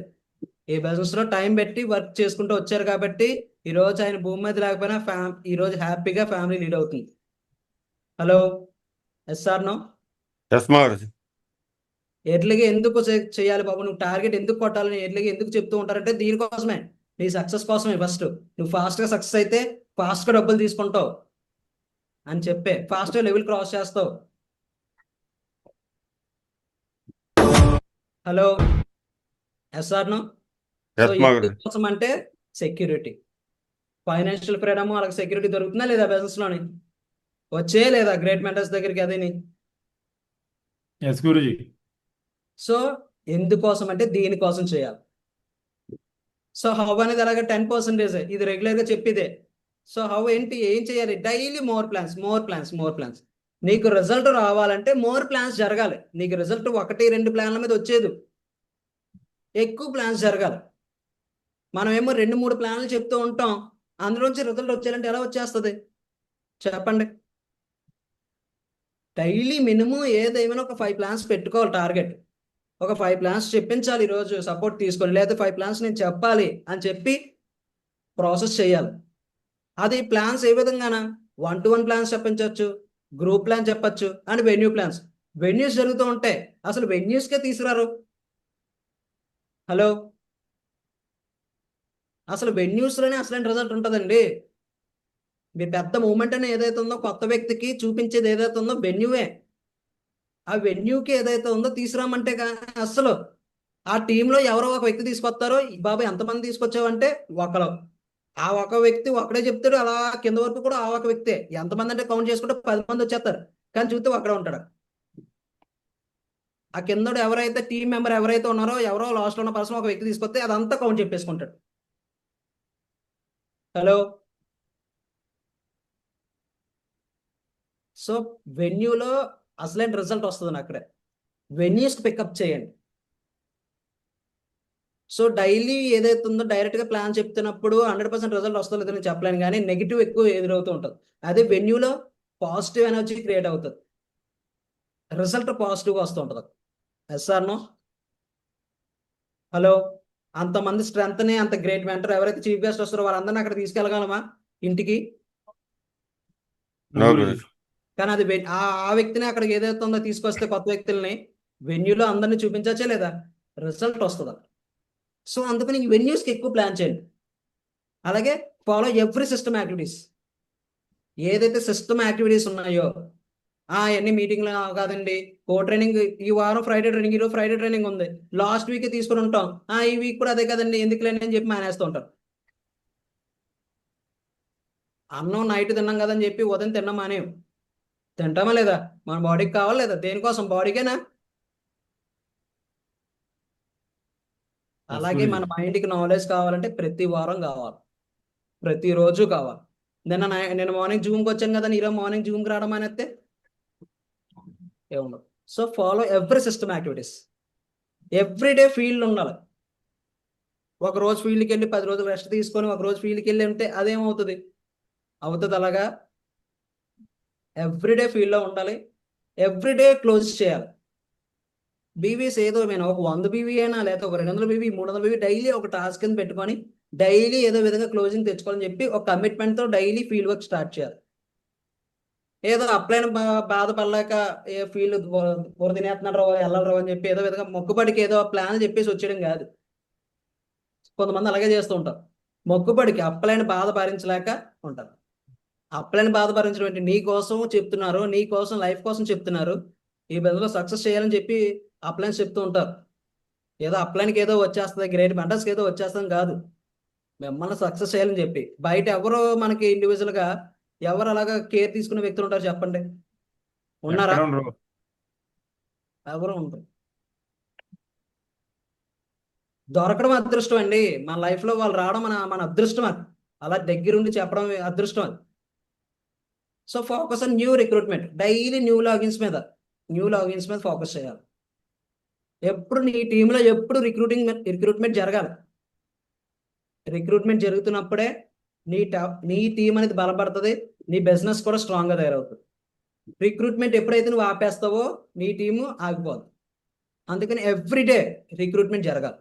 ఈ బిజినెస్లో టైం పెట్టి వర్క్ చేసుకుంటూ వచ్చారు కాబట్టి ఈరోజు ఆయన భూమి మీద లేకపోయినా ఈరోజు హ్యాపీగా ఫ్యామిలీ లీడ్ అవుతుంది. Hello yes sir no? Yes, Maharaj. ఎర్లీగా ఎందుకు చేయాలి బాబు, నువ్వు టార్గెట్ ఎందుకు కొట్టాలని ఎర్లీగా ఎందుకు చెప్తూ ఉంటారంటే దీనికోసమే, నీ సక్సెస్ కోసమే. ఫస్ట్ నువ్వు ఫాస్ట్గా సక్సెస్ అయితే ఫాస్ట్గా డబ్బులు తీసుకుంటావు అని చెప్పే ఫాస్ట్గా లెవెల్ క్రాస్ చేస్తావు. Hello yes sir no? Yes, Maharaj. కోసం అంటే సెక్యూరిటీ, ఫైనాన్షియల్ ఫ్రీడమ్, వాళ్ళకి సెక్యూరిటీ దొరుకుతుందా లేదా బిజినెస్లోని? వచ్చే లేదా గ్రేట్ మెంటర్స్ దగ్గరికి అదేని? ఎస్ గురుజీ. సో ఎందుకోసం అంటే దీనికోసం చేయాలి. సో హౌ అనేది అలాగే 10% ఇది రెగ్యులర్గా చెప్పిదే. సో హౌ ఏంటి, ఏం చేయాలి? Daily more plans. నీకు రిజల్ట్ రావాలంటే మోర్ ప్లాన్స్ జరగాలి. నీకు రిజల్ట్ 1-2 ప్లాన్ల మీద వచ్చేది, ఎక్కువ ప్లాన్స్ జరగాలి. మనం ఏమో 2-3 ప్లాన్లు చెప్తూ ఉంటాం, అందులోంచి రిజల్ట్ వచ్చేయాలంటే ఎలా వచ్చేస్తుంది చెప్పండి? డైలీ మినిమం ఏదేమైనా ఒక 5 ప్లాన్స్ పెట్టుకోవాలి టార్గెట్. ఒక 5 ప్లాన్స్ చెప్పించాలి ఈరోజు సపోర్ట్ తీసుకొని, లేదా 5 ప్లాన్స్ నేను చెప్పాలి అని చెప్పి ప్రాసెస్ చేయాలి. అది ప్లాన్స్ ఏ విధంగానా? 1-to-1 ప్లాన్స్ చెప్పించవచ్చు, గ్రూప్ ప్లాన్ చెప్పచ్చు, అండ్ వెన్యూస్ జరుగుతూ ఉంటాయి. అసలు వెన్యూస్కే తీసుకురారు. హలో అసలు వెన్యూస్లోనే అసలైన రిజల్ట్ ఉంటుందండి. మీ పెద్ద మూమెంట్ అని ఏదైతే ఉందో కొత్త వ్యక్తికి చూపించేది ఏదైతే ఉందో వెన్యూవే. ఆ వెన్యూకి ఏదైతే ఉందో తీసుకురామంటే కానీ అసలు ఆ టీంలో ఎవరో ఒక వ్యక్తి తీసుకొస్తారో బాబు ఎంతమంది తీసుకొచ్చావంటే ఒకరు, ఆ ఒక వ్యక్తి ఒకడే చెప్తాడు, అలా కింద వరకు కూడా ఆ ఒక వ్యక్తే. ఎంతమంది అంటే కౌంట్ చేసుకుంటే 10 మంది వచ్చేస్తారు, కానీ చూస్తే ఒకడే ఉంటాడు. ఆ కిందోడు ఎవరైతే టీం మెంబర్ ఎవరైతే ఉన్నారో ఎవరో లాస్ట్ లో ఉన్న పర్సన్ ఒక వ్యక్తి తీసుకొస్తే అదంతా కౌంట్ చెప్పేసుకుంటాడు. హలో. సో వెన్యూలో అసలైన రిజల్ట్ వస్తుంది అక్కడే. వెన్యూస్ పికప్ చేయండి. సో డైలీ ఏదైతే ఉందో డైరెక్ట్ గా ప్లాన్ చెప్తున్నప్పుడు 100% రిజల్ట్ వస్తుందో లేదో నేను చెప్పలేను, కానీ నెగిటివ్ ఎక్కువ ఎదురవుతూ ఉంటుంది. అదే వెన్యూలో పాజిటివ్ ఎనర్జీ క్రియేట్ అవుతుంది, రిజల్ట్ పాజిటివ్గా వస్తూ ఉంటుంది. Yes or no? హలో. అంతమంది స్ట్రెంగ్త్ని, అంత గ్రేట్ మెంటర్ ఎవరైతే చీఫ్ గెస్ట్ వస్తారో వాళ్ళందరినీ అక్కడ తీసుకెళ్ళగలమా ఇంటికి? No, Guruji. కానీ అది ఆ వ్యక్తిని అక్కడికి ఏదైతే ఉందో తీసుకొస్తే కొత్త వ్యక్తుల్ని వెన్యూలో అందరినీ చూపించచ్చే లేదా? రిజల్ట్ వస్తుంది. సో అందుకని ఈ వెన్యూస్కి ఎక్కువ ప్లాన్ చేయండి. అలాగే ఫాలో ఎవ్రీ సిస్టమ్ యాక్టివిటీస్. ఏదైతే సిస్టమ్ యాక్టివిటీస్ ఉన్నాయో అన్ని మీటింగ్లు కాదండి, కో ట్రైనింగ్ ఈ వారం ఫ్రైడే ట్రైనింగ్, ఈరోజు ఫ్రైడే ట్రైనింగ్ ఉంది, లాస్ట్ వీక్ తీసుకుని ఉంటాం, ఈ వీక్ కూడా అదే కదండి ఎందుకు లేని అని చెప్పి మానేస్తూ ఉంటాం. అన్నం నైట్ తిన్నాం కదని చెప్పి ఉదయం తిన్నాం మానేం. తింటామా లేదా? మన బాడీకి కావాలి లేదా? దేనికోసం? బాడీకేనా? అలాగే మన మైండ్కి నాలెడ్జ్ కావాలంటే ప్రతి వారం కావాలి, ప్రతిరోజు కావాలి. నేను మార్నింగ్ జూమ్కి వచ్చాను కదా, ఈరోజు మార్నింగ్ జూమ్కి రావడం అనేస్తే ఏముండదు. So follow every system activities. Everyday field ఉండాలి. ఒక రోజు ఫీల్డ్కి వెళ్ళి 10 రోజులు రెస్ట్ తీసుకొని ఒక రోజు ఫీల్డ్కి వెళ్ళి ఉంటే అదేమవుతుంది? అవుతుంది. అలాగా ఎవ్రీడే ఫీల్డ్లో ఉండాలి, ఎవ్రీడే క్లోజ్ చేయాలి. బీవీస్ ఏదో మేము ఒక 100 బీవీ అయినా లేకపోతే ఒక 200 బీవీ 300 బీవీ డైలీ ఒక టాస్క్ కింద పెట్టుకొని డైలీ ఏదో విధంగా క్లోజింగ్ తెచ్చుకోవాలని చెప్పి ఒక కమిట్మెంట్తో డైలీ ఫీల్డ్ వర్క్ స్టార్ట్ చేయాలి. ఏదో అప్లైన బాధపడలేక ఏ ఫీల్డ్ బుర్ర తినేస్తున్నాడు రా వెళ్ళరు అని చెప్పి ఏదో విధంగా మొక్కుబడికి ఏదో ప్లాన్ చెప్పేసి వచ్చేయడం కాదు. కొంతమంది అలాగే చేస్తూ ఉంటారు. మొక్కుబడికి అప్లైన బాధ భరించలేక ఉంటారు. అప్లైన బాధ భరించడం ఏంటి? నీ కోసం చెప్తున్నారు, నీ కోసం లైఫ్ కోసం చెప్తున్నారు, ఈ బిజినెస్లో సక్సెస్ చేయాలని చెప్పి అప్లైన్స్ చెప్తూ ఉంటారు. ఏదో అప్లైన్కి ఏదో వచ్చేస్తుంది, గ్రేట్ మెంటర్స్కి ఏదో వచ్చేస్తుంది కాదు, మిమ్మల్ని సక్సెస్ చేయాలని చెప్పి. బయట ఎవరో మనకి ఇండివిజువల్గా ఎవరు అలాగా కేర్ తీసుకునే వ్యక్తులు ఉంటారు చెప్పండి? ఉన్నారా? ఎవరు ఉంటారు? దొరకడం అదృష్టం అండి. మన లైఫ్లో వాళ్ళు రావడం మన అదృష్టం. అది అలా దగ్గరుండి చెప్పడం అదృష్టం అది. So focus on new recruitment. Daily new logins మీద ఫోకస్ చేయాలి. ఎప్పుడు నీ టీంలో ఎప్పుడు రిక్రూట్మెంట్ జరగాలి. రిక్రూట్మెంట్ జరుగుతున్నప్పుడే నీ టీం అనేది బలపడుతుంది, నీ బిజినెస్ కూడా స్ట్రాంగ్గా తయారవుతుంది. రిక్రూట్మెంట్ ఎప్పుడైతే నువ్వు ఆపేస్తావో నీ టీము ఆగిపోదు. అందుకని ఎవ్రీడే రిక్రూట్మెంట్ జరగాలి.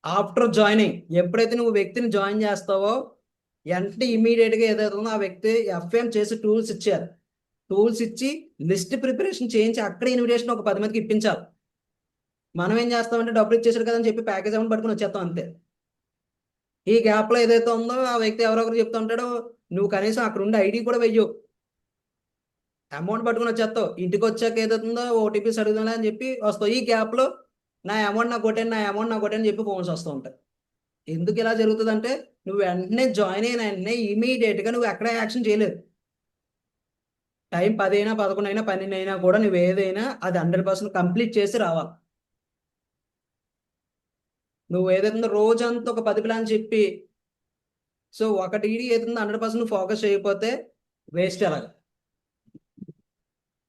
ఆఫ్టర్ జాయినింగ్ ఎప్పుడైతే నువ్వు వ్యక్తిని జాయిన్ చేస్తావో వెంటనే ఇమీడియట్గా ఏదైతే ఉందో ఆ వ్యక్తి ఎఫ్ఎం చేసి టూల్స్ ఇచ్చారు. టూల్స్ ఇచ్చి లిస్ట్ ప్రిపరేషన్ చేయించి అక్కడ ఇన్విటేషన్ ఒక 10 మందికి ఇప్పించాలి. మనం ఏం చేస్తామంటే డబ్బులు ఇచ్చేసారు కదని చెప్పి ప్యాకేజ్ అమౌంట్ పట్టుకుని వచ్చేస్తాం అంతే. ఈ గ్యాప్లో ఏదైతే ఉందో ఆ వ్యక్తి ఎవరొకరు చెప్తూ ఉంటాడో నువ్వు కనీసం అక్కడ ఉండే ఐడి కూడా వెయ్యవు, అమౌంట్ పట్టుకుని వచ్చేస్తావు. ఇంటికి వచ్చాక ఏదైతుందో ఓటీపీస్ అడుగుతున్నా అని చెప్పి వస్తావు. ఈ గ్యాప్లో నా అమౌంట్ నాకు కొట్టాను అని చెప్పి ఫోన్స్ వస్తూ ఉంటాయి. ఎందుకు ఇలా జరుగుతుందంటే నువ్వు వెంటనే జాయిన్ అయిన వెంటనే ఇమీడియట్గా నువ్వు ఎక్కడ యాక్షన్ చేయలేదు. టైం 10 అయినా 11 అయినా 12 అయినా కూడా నువ్వు ఏదైనా అది 100% కంప్లీట్ చేసి రావాలి. నువ్వు ఏదైతుందో రోజంతా ఒక 10 ప్లాన్ చెప్పి సో ఒకటి ఏదైతుందో 100% ఫోకస్ చేయకపోతే వేస్ట్ అలాగా.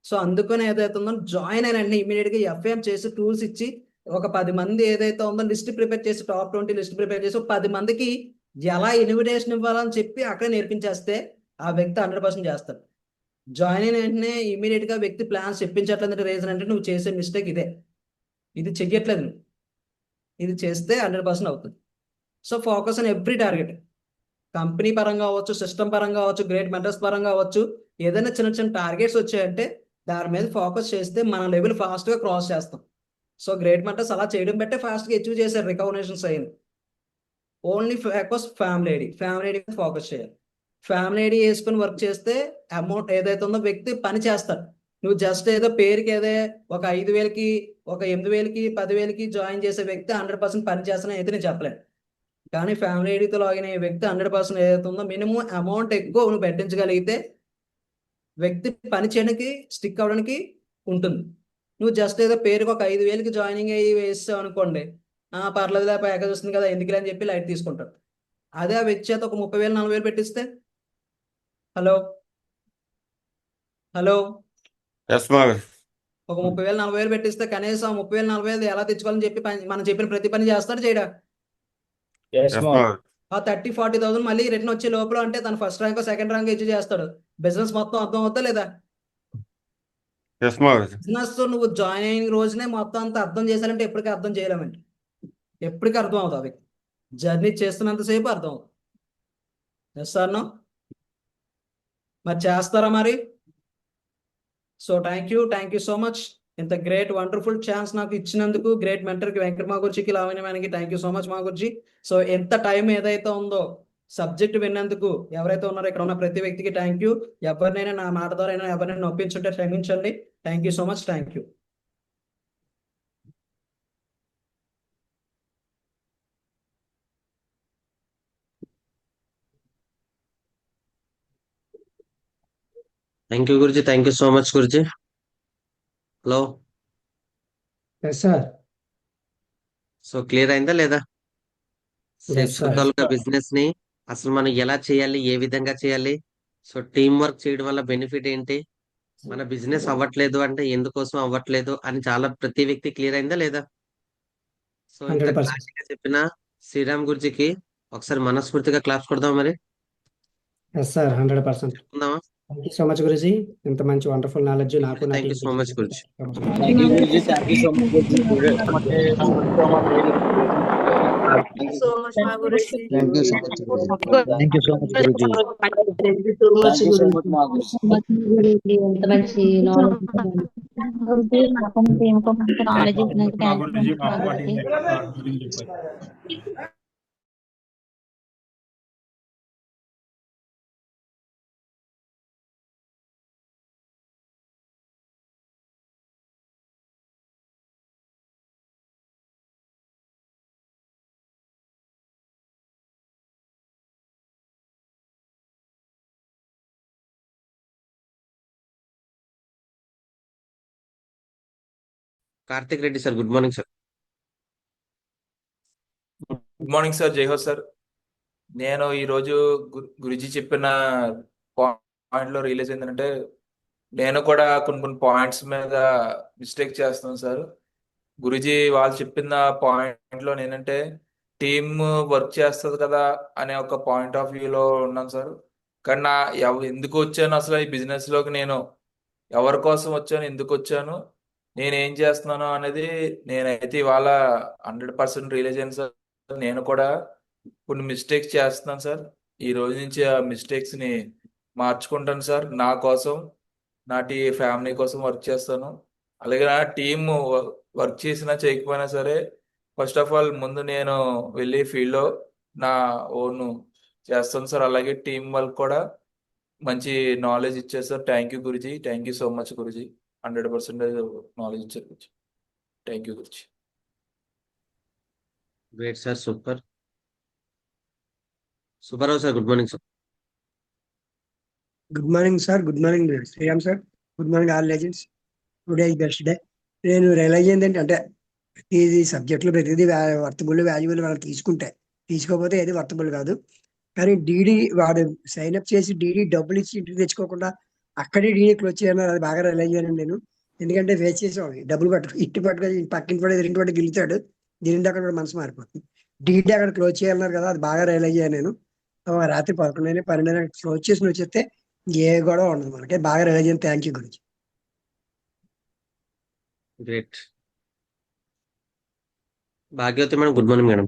సో అందుకని ఏదైతుందో జాయిన్ అయిన వెంటనే ఇమీడియట్గా ఎఫ్ఎం చేసి టూల్స్ ఇచ్చి ఒక 10 మంది ఏదైతే ఉందో లిస్ట్ ప్రిపేర్ చేసి టాప్ 20 లిస్ట్ ప్రిపేర్ చేసి 10 మందికి ఎలా ఇన్విటేషన్ ఇవ్వాలని చెప్పి అక్కడే నేర్పించేస్తే ఆ వ్యక్తి 100% చేస్తాడు. జాయిన్ అయిన వెంటనే ఇమీడియట్గా వ్యక్తి ప్లాన్స్ చెప్పించట్లేదంటే రీజన్ అంటే నువ్వు చేసే మిస్టేక్ ఇదే. ఇది చెయ్యట్లేదు నువ్వు, ఇది చేస్తే 100% అవుతుంది. So focus on every target. Company పరంగా అవ్వచ్చు, సిస్టమ్ పరంగా అవ్వచ్చు, గ్రేట్ మెంటర్స్ పరంగా అవ్వచ్చు. ఏదైనా చిన్న చిన్న టార్గెట్స్ వచ్చాయంటే దాని మీద ఫోకస్ చేస్తే మన లెవెల్ ఫాస్ట్గా క్రాస్ చేస్తాం. సో గ్రేట్ మెంటర్స్ అలా చేయడం బట్టే ఫాస్ట్గా అచీవ్ చేశారు, రికగ్నిషన్స్ అయ్యింది. Only focus family ID focus చేయాలి. ఫ్యామిలీ ఐడి వేసుకుని వర్క్ చేస్తే అమౌంట్ ఏదైతే ఉందో వ్యక్తి పని చేస్తాడు. నువ్వు జస్ట్ ఏదో పేరుకి ఏదో ఒక 5,000కి ఒక 8,000కి 10,000కి జాయిన్ చేసే వ్యక్తి 100% పని చేస్తానని అయితే నేను చెప్పలేను. కానీ ఫ్యామిలీ ఐడితో లాగిన్ అయ్యే వ్యక్తి 100% ఏదైతే ఉందో మినిమం అమౌంట్ ఎక్కువ నువ్వు పెట్టించగలిగితే వ్యక్తి పని చేయడానికి స్టిక్ అవ్వడానికి ఉంటుంది. నువ్వు జస్ట్ ఏదో పేరుకి ఒక 5,000కి జాయినింగ్ అయ్యి వేస్తావు అనుకోండి, పర్లేదులే ప్యాకేజ్ వస్తుంది కదా ఎందుకులే అని చెప్పి లైట్ తీసుకుంటాడు. అదే ఆ వ్యక్తి చేత ఒక 30,000 40,000 పెట్టిస్తే హలో హలో ఎస్ మా గారు ఒక 30,000 40,000 పెట్టిస్తే కనీసం ఆ 30,000 40,000 ఎలా తెచ్చుకోవాలని చెప్పి మనం చెప్పిన ప్రతి పని చేస్తాడు చేయడా? ఎస్ మా గారు ఆ 30,000 40,000 మళ్ళీ రిటర్న్ వచ్చే లోపల అంటే తను ఫస్ట్ ర్యాంక్ సెకండ్ ర్యాంక్ ఇచ్చి చేస్తాడు. బిజినెస్ మొత్తం అర్థం అవుతా లేదా? ఎస్ మా గారు బిజినెస్ నువ్వు జాయిన్ అయిన రోజునే మొత్తం అంతా అర్థం చేశారంటే ఎప్పటికీ అర్థం చేయలేమండి. ఎప్పటికీ అర్థం అవుతుంది. జర్నీ చేస్తున్నంతసేపు అర్థం అవుతుంది. చేస్తాను మరి చేస్తారా మరి? So thank you so much. ఇంత గ్రేట్ వండర్ఫుల్ ఛాన్స్ నాకు ఇచ్చినందుకు గ్రేట్ మెంటర్కి వెంకట మాగుర్జికి లావణ్యమానికి థ్యాంక్ యూ సో మచ్ మాగుర్జీ. సో ఎంత టైం ఏదైతే ఉందో సబ్జెక్ట్ విన్నందుకు ఎవరైతే ఉన్నారో ఇక్కడ ఉన్న ప్రతి వ్యక్తికి థ్యాంక్ యూ. ఎవరినైనా నా మాట ద్వారా అయినా ఎవరినైనా నొప్పించుంటే క్షమించండి. Thank you so much. Thank you. Thank you Guruji, thank you so much Guruji. Hello, yes sir. So clear అయిందా లేదా? Yes, sir. బిజినెస్ ని అసలు మనం ఎలా చేయాలి, ఏ విధంగా చేయాలి, సో టీం వర్క్ చేయడం వల్ల బెనిఫిట్ ఏంటి, మన బిజినెస్ అవ్వట్లేదు అంటే ఎందుకోసం అవ్వట్లేదు అని చాలా ప్రతి వ్యక్తి క్లియర్ అయిందా లేదా? సో ఇంత 100%. క్లారిటీగా చెప్పిన శ్రీరామ్ గురుజీకి ఒకసారి మనస్ఫూర్తిగా క్లాప్స్ కొడదాం మరి. Yes sir 100%. చెప్పుకుందామా? Thank you so much Guruji. ఇంత మంచి వండర్ఫుల్ నాలెడ్జ్ నాకు నా thank you so much Guruji. Thank you, Guruji. Thank you so much, Guruji. Thank you so much, ma Guruji. Thank you so much, Guruji. Thank you so much, Guruji. Thank you so much, Thank you so Guruji. much, ma Guruji. ఎంత మంచి knowledge గురించి నాకు ఇంకో మంచి knowledge ఇచ్చినందుకు మా thank Guruji, మా you party గురించి చెప్పారు. Karthik Reddy sir, good morning sir. Good morning sir, జై హో సార్. నేను ఈరోజు గురుజీ చెప్పిన పాయింట్లో రియలైజ్ ఏంటంటే నేను కూడా కొన్ని పాయింట్స్ మీద మిస్టేక్ చేస్తున్నాను సార్. గురుజీ వాళ్ళు చెప్పిన పాయింట్లో నేనంటే టీమ్ వర్క్ చేస్తుంది కదా అనే ఒక పాయింట్ ఆఫ్ వ్యూలో ఉన్నాను సార్. కానీ ఎందుకు వచ్చాను అసలు ఈ బిజినెస్లోకి, నేను ఎవరి కోసం వచ్చాను, ఎందుకు వచ్చాను, నేనేం చేస్తున్నాను అనేది నేనైతే ఇవాళ 100% రియలైజ్ అయ్యాను సార్. నేను కూడా కొన్ని మిస్టేక్స్ చేస్తున్నాను సార్. ఈ రోజు నుంచి ఆ మిస్టేక్స్ని మార్చుకుంటాను సార్. నా కోసం, నా ఫ్యామిలీ కోసం వర్క్ చేస్తాను. అలాగే నా టీమ్ వర్క్ చేసినా చేయకపోయినా సరే ఫస్ట్ ఆఫ్ ఆల్ ముందు నేను వెళ్ళి ఫీల్డ్లో నా ఓన్ చేస్తాను సార్. అలాగే టీం వాళ్ళకి కూడా మంచి నాలెడ్జ్ ఇచ్చారు sir. Thank you Guruji. Thank you so much Guruji. 100% knowledge ఇచ్చారు Guruji. Thank you Guruji. Great sir, super. Subbarao sir, good morning sir. Good morning sir. Good morning Sriram sir. Good morning all legends. Today is best day. నేను realise ఏంటంటే ప్రతిదీ సబ్జెక్టులు ప్రతిదీ worthable valuable వాళ్ళు తీసుకోకపోతే ఏది worthable కాదు. కానీ డీడీ వాడు సైన్అప్ చేసి డీడీ డబ్బులు ఇచ్చి ఇంటికి తెచ్చుకోకుండా అక్కడే డీడీ క్లోజ్ చేయన్నారు. అది బాగా రియలైజ్ అయ్యాను నేను. ఎందుకంటే వేస్ట్ చేసాం, డబ్బులు ఇంటి పట్టుకొని పక్కింటి పడి ఎదురింటి పడి గెలుతాడు, దీని అక్కడ మనసు మారిపోతుంది. డీడీ అక్కడ క్లోజ్ చేయాలన్నారు కదా, అది బాగా రియలైజ్ అయ్యాను నేను. రాత్రి 11 12 క్లోజ్ చేసి వచ్చేస్తే ఏ గొడవ ఉండదు మనకి. బాగా రియలైజ్ అయ్యాను. థ్యాంక్ యూ గురించి. Great. Bhagyavathi madam, good morning madam.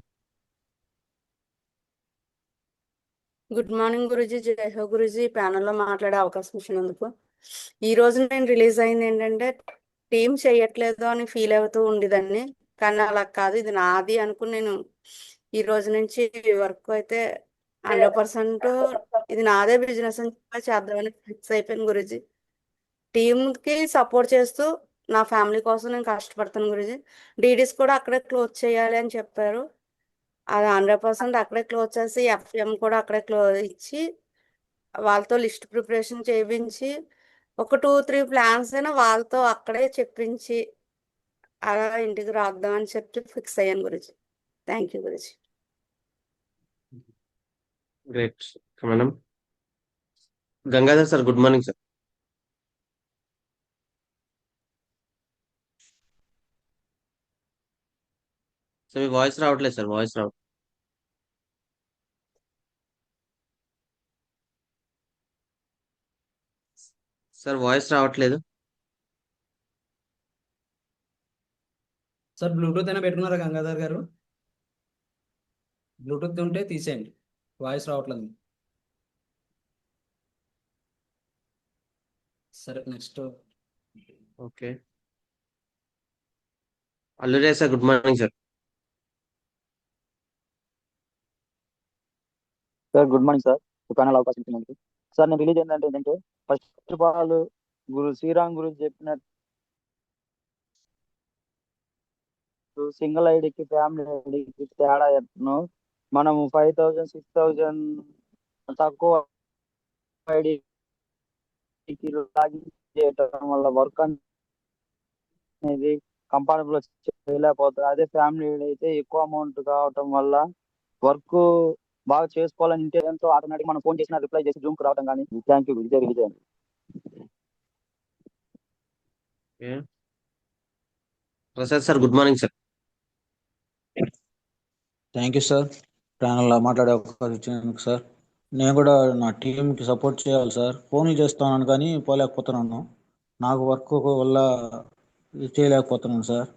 Good morning Guruji. జై హో గురుజీ. ప్యానల్లో మాట్లాడే అవకాశం ఇచ్చినందుకు. ఈ రోజు నేను రిలీజ్ అయింది ఏంటంటే టీం చేయట్లేదు అని ఫీల్ అవుతూ ఉండేదాన్ని. కానీ అలా కాదు, ఇది నాది అనుకుని నేను ఈ రోజు నుంచి వర్క్ అయితే 100% ఇది నాదే బిజినెస్ అని చెప్పి చేద్దామని ఫిక్స్ అయిపోయాను గురుజీ. టీంకి సపోర్ట్ చేస్తూ నా ఫ్యామిలీ కోసం నేను కష్టపడతాను గురూజీ. డీడీస్ కూడా అక్కడే క్లోజ్ చేయాలి అని చెప్పారు. అది 100% అక్కడే క్లోజ్ చేసి ఎఫ్ఎం కూడా అక్కడే ఇచ్చి వాళ్ళతో లిస్ట్ ప్రిపరేషన్ చేయించి ఒక 2-3 ప్లాన్స్ అయినా వాళ్ళతో అక్కడే చెప్పించి అలా ఇంటికి రాద్దామని చెప్పి ఫిక్స్ అయ్యాను Guruji. Thank you Guruji. Great madam. Gangadhar sir, good morning sir. Sir me voice రావట్లేదు సార్, వాయిస్ రావట్లేదు. సార్ వాయిస్ రావట్లేదు. సార్ బ్లూటూత్ అయినా పెట్టుకున్నారా గంగాధర్ గారు? బ్లూటూత్ ఉంటే తీసేయండి, వాయిస్ రావట్లేదు. సరే next. Okay, Alluri sir, good morning sir. Sir good morning sir. Panel అవకాశం ఇచ్చినందుకు. సార్ నేను రిలీజ్ ఏంటంటే ఫస్ట్ ఆఫ్ ఆల్ శ్రీరామ్ గురించి చెప్పినట్టు సింగిల్ ఐడికి ఫ్యామిలీ ఐడికి తేడా ఎట్ను మనము 5,000 6,000 తక్కువ ఐడికి లాగిన్ చేయటం వల్ల వర్క్ అనేది కంపాటబుల్ చేయలేకపోతుంది. అదే ఫ్యామిలీ ఐడి అయితే ఎక్కువ అమౌంట్ కావటం వల్ల వర్క్ బాగా చేసుకోవాలని ఇంటెన్షన్తో ఆటోమేటిక్ మనం ఫోన్ చేసిన రిప్లై చేసి జూమ్కి రావటం కానీ. Thank you Vijay Vijay. Prasad sir, good morning sir. Thank you sir. ప్యానల్లో మాట్లాడే అవకాశం ఇచ్చినందుకు సార్. నేను కూడా నా టీంకి సపోర్ట్ చేయాలి సార్. ఫోన్లు చేస్తున్నాను కానీ పోలేకపోతున్నాను. నాకు వర్క్ వల్ల చేయలేకపోతున్నాను సార్.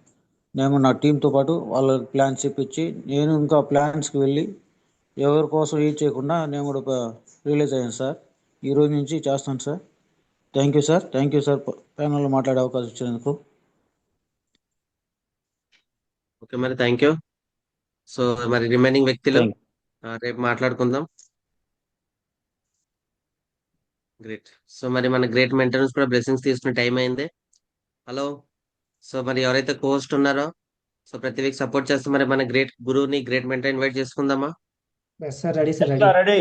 నేను నా టీంతో పాటు వాళ్ళ ప్లాన్స్ చెప్పించి నేను ఇంకా ప్లాన్స్కి వెళ్ళి ఎవరి కోసం ఏం చేయకుండా నేను కూడా రిలీజ్ అయ్యాను సార్. ఈ రోజు నుంచి చేస్తాను sir. Thank you sir. Thank you sir ప్యానల్లో మాట్లాడే అవకాశం ఇచ్చినందుకు. ఓకే మరి, థ్యాంక్ యూ. సో మరి రిమైనింగ్ వ్యక్తులు రేపు మాట్లాడుకుందాం. గ్రేట్. సో మరి మన గ్రేట్ మెంటర్స్ కూడా బ్లెస్సింగ్స్ తీసుకునే టైం అయింది. హలో. సో మరి ఎవరైతే కోస్ట్ ఉన్నారో సో ప్రతి వీక్ సపోర్ట్ చేస్తే మరి మన గ్రేట్ గురువుని గ్రేట్ మెంటర్ ఇన్వైట్ చేసుకుందామా? Sir ready sir ready.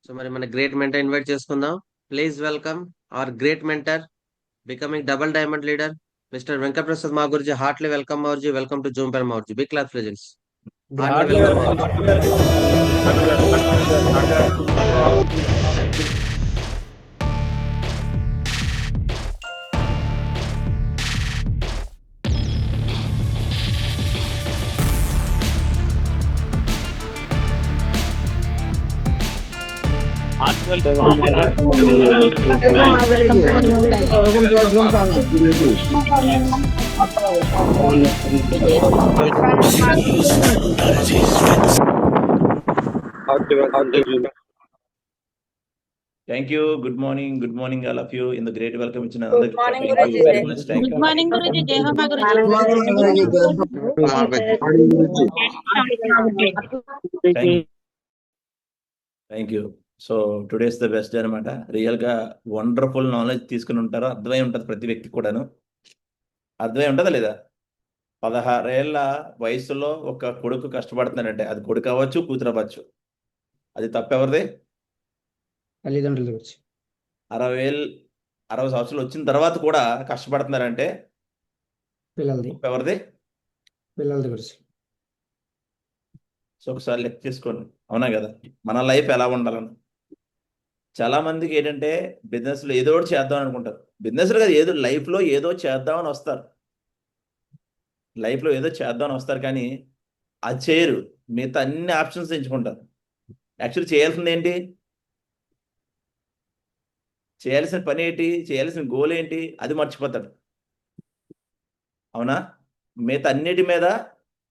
So మరి మన గ్రేట్ మెంటర్ ఇన్వైట్ చేసుకుందాం. Please welcome our great mentor, becoming double diamond leader, Mr. Venkat Prasad Magurji. Heartily welcome Magurji. Welcome to Zoom Panel Magurji. Big claps legends. Heartily welcome Magurji. Thank you. Good morning all of you in the great welcome. Good morning, Guruji. Good morning, Guruji. Jai Ho Guruji. Thank you. So today's the best day అనమాట. రియల్గా wonderful knowledge తీసుకుని ఉంటారు. అర్థమై ఉంటుంది ప్రతి వ్యక్తి కూడాను. అర్థమై ఉంటుందా లేదా? 16 ఏళ్ళ వయసులో ఒక కొడుకు కష్టపడుతున్నాడంటే అది కొడుకు అవ్వచ్చు, కూతురు అవ్వచ్చు. అది తప్పెవరిది? తల్లిదండ్రుల గురించి. 60 సంవత్సరాలు వచ్చిన తర్వాత కూడా కష్టపడుతున్నారంటే పిల్లలది. ఎవరిది? పిల్లలది గురించి. సో ఒకసారి లెక్క చేసుకోండి, అవునా కదా? మన లైఫ్ ఎలా ఉండాలని. చాలా మందికి ఏంటంటే బిజినెస్లో ఏదో ఒకటి చేద్దాం అనుకుంటారు. బిజినెస్లో కదా, ఏదో లైఫ్లో ఏదో చేద్దామని వస్తారు. లైఫ్లో ఏదో చేద్దామని వస్తారు కానీ అది చేయరు. మిగతా అన్ని ఆప్షన్స్ ఎంచుకుంటారు. యాక్చువల్లీ చేయాల్సింది ఏంటి? చేయాల్సిన పని ఏంటి? చేయాల్సిన గోల్ ఏంటి? అది మర్చిపోతాడు, అవునా? మిగతా అన్నిటి మీద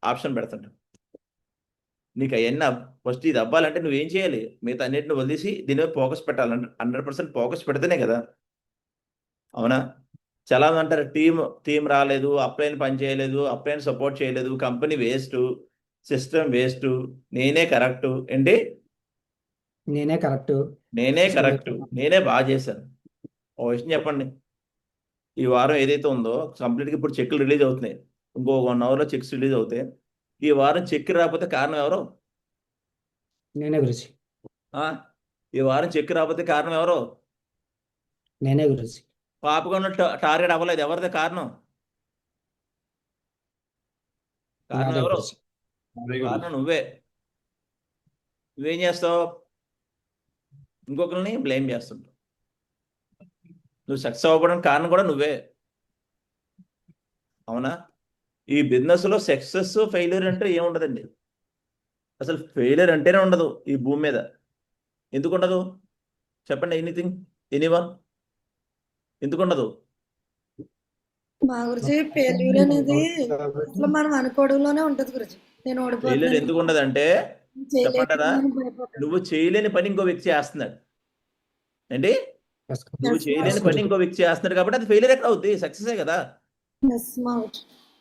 ఆప్షన్ పెడతాడు. నీకు అవన్నీ ఫస్ట్ ఇది అవ్వాలంటే నువ్వేం చేయాలి? మిగతా అన్నిటిని వదిలేసి దీని మీద ఫోకస్ పెట్టాలి. 100% ఫోకస్ పెడితేనే కదా, అవునా? చాలా మంది అంటారు టీం రాలేదు, అప్లైన్ పని చేయలేదు, అప్లైన్ సపోర్ట్ చేయలేదు, కంపెనీ వేస్ట్, సిస్టమ్ వేస్ట్, నేనే కరెక్ట్. ఏంటి నేనే కరెక్ట్ నేనే కరెక్ట్, నేనే బాగా చేశాను. ఓ విషయం చెప్పండి, ఈ వారం ఏదైతే ఉందో కంప్లీట్గా ఇప్పుడు చెక్లు రిలీజ్ అవుతున్నాయి, ఇంకో 1 అవర్లో చెక్స్ రిలీజ్ అవుతాయి. ఈ వారం చెక్ రాకపోతే కారణం ఎవరు? నేనే గురుజీ. ఆ? ఈ వారం చెక్ రాకపోతే కారణం ఎవరు? నేనే గురుజీ. పాపగా టార్గెట్ అవ్వలేదు, ఎవరిదే కారణం? కారణం నాదే ఎవరు? గురుజీ. కారణం నువ్వే. నువ్వేం చేస్తావు? ఇంకొకరిని బ్లేమ్ చేస్తుంటావు. నువ్వు సక్సెస్ అవ్వడానికి కారణం కూడా నువ్వే, అవునా? ఈ బిజినెస్లో సక్సెస్ ఫెయిల్యూర్ అంటే ఏముండదండి. అసలు ఫెయిల్యూర్ అంటేనే ఉండదు ఈ భూమి మీద. ఎందుకు ఉండదు చెప్పండి? ఎనీవన్ ఎందుకు ఉండదు? మా గురించి ఫెయిల్యూర్ అనేది అసలు మనం అనుకోవడంలోనే ఉంటది గురుజీ. నేను ఫెయిల్యూర్ ఓడిపోతున్నాను, ఎందుకు ఉండదు అంటే చెప్పంటారా, చేయలేకపోతున్నాను, భయపడ్డాను. నువ్వు చేయలేని పని ఇంకో వ్యక్తి చేస్తున్నాడు ఏంటి? నువ్వు చేయలేని పని ఇంకో వ్యక్తి చేస్తున్నాడు కాబట్టి అది ఫెయిల్యూర్ ఎక్కడ అవుద్ది? సక్సెసే కదా.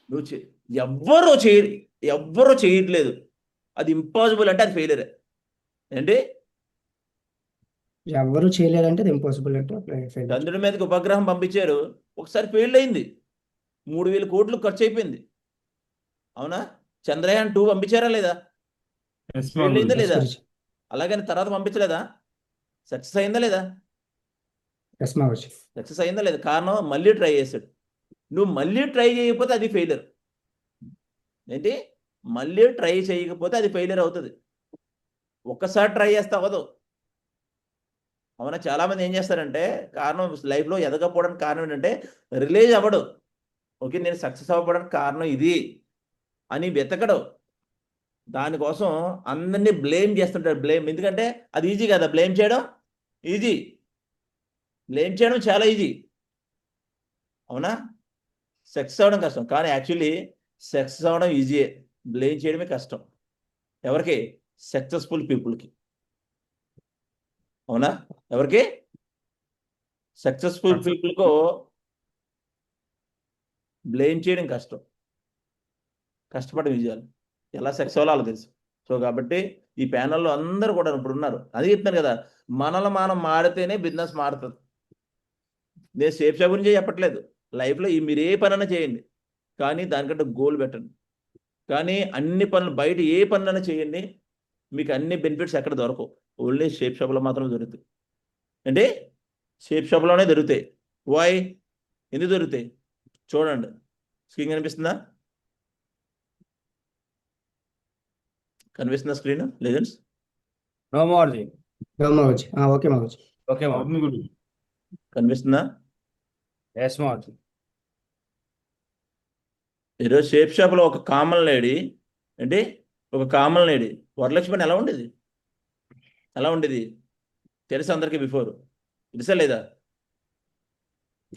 నువ్వు ఎవ్వరూ చేయట్లేదు, అది ఇంపాసిబుల్ అంటే అది ఫెయిల్యూరే ఏంటి? ఎవరు చేయలేదంటే అది ఇంపాసిబుల్ అంటే failure. చంద్రుడి మీదకి ఉపగ్రహం పంపించారు, ఒకసారి ఫెయిల్ అయింది, 3,000 కోట్లు ఖర్చు అయిపోయింది, అవునా? చంద్రయాన్ 2 పంపించారా లేదా? ఫెయిల్ అయిందా Yes, లేదా? గురుజీ. అలాగని తర్వాత పంపించలేదా? సక్సెస్ అయిందా లేదా? Yes, మా గురుజీ. సక్సెస్ అయిందా లేదా? కారణం మళ్ళీ ట్రై చేశాడు. నువ్వు మళ్ళీ ట్రై చేయకపోతే అది ఫెయిలియర్ ఏంటి? మళ్ళీ ట్రై చేయకపోతే అది ఫెయిలియర్ అవుతుంది. ఒక్కసారి ట్రై చేస్తే అవ్వదు, అవునా? చాలామంది ఏం చేస్తారంటే కారణం లైఫ్లో ఎదగకపోవడానికి కారణం ఏంటంటే రిలీజ్ అవ్వడు. ఓకే, నేను సక్సెస్ అవ్వడానికి కారణం ఇది అని వెతకడు. దానికోసం అందరినీ బ్లేమ్ చేస్తుంటాడు. ఎందుకంటే అది ఈజీ కదా, బ్లేమ్ చేయడం ఈజీ, బ్లేమ్ చేయడం చాలా ఈజీ, అవునా? సక్సెస్ అవ్వడం కష్టం. కానీ యాక్చువల్లీ సక్సెస్ అవ్వడం ఈజీయే, బ్లేమ్ చేయడమే కష్టం. ఎవరికి? సక్సెస్ఫుల్ పీపుల్కి, అవునా? ఎవరికి? సక్సెస్ఫుల్ పీపుల్కు బ్లేమ్ చేయడం కష్టం, కష్టపడి విజయాలు ఎలా సక్సెస్ అవ్వాలో తెలుసు. సో కాబట్టి ఈ ప్యానల్లో అందరూ కూడా ఇప్పుడు ఉన్నారు. అది చెప్తాను కదా, మనల్ని మనం మారితేనే బిజినెస్ మారుతుంది. నేను సేఫ్ షాప్ గురించి చెప్పట్లేదు, లైఫ్లో మీరు ఏ పనైనా చేయండి, కానీ దానికంటే గోల్ పెట్టండి. కానీ అన్ని పనులు బయట ఏ పనులైనా చేయండి, మీకు అన్ని బెనిఫిట్స్ ఎక్కడ దొరకవు, ఓన్లీ షేప్ షాప్లో మాత్రమే దొరుకుతాయి. అంటే షేప్ షాప్లోనే దొరుకుతాయి. వై? ఎందుకు దొరుకుతాయి? చూడండి, స్క్రీన్ కనిపిస్తుందా? కనిపిస్తుందా స్క్రీన్ లెజెండ్స్? No, మా గురుజీ. ఓకే మా గురుజీ. కనిపిస్తుందా? ఈరోజు షేప్ షాప్లో ఒక కామన్ లేడీ ఏంటి, ఒక కామన్ లేడీ వరలక్ష్మి ఎలా ఉండేది? ఎలా ఉండేది తెలుసా అందరికీ? బిఫోర్ తెలుసా లేదా?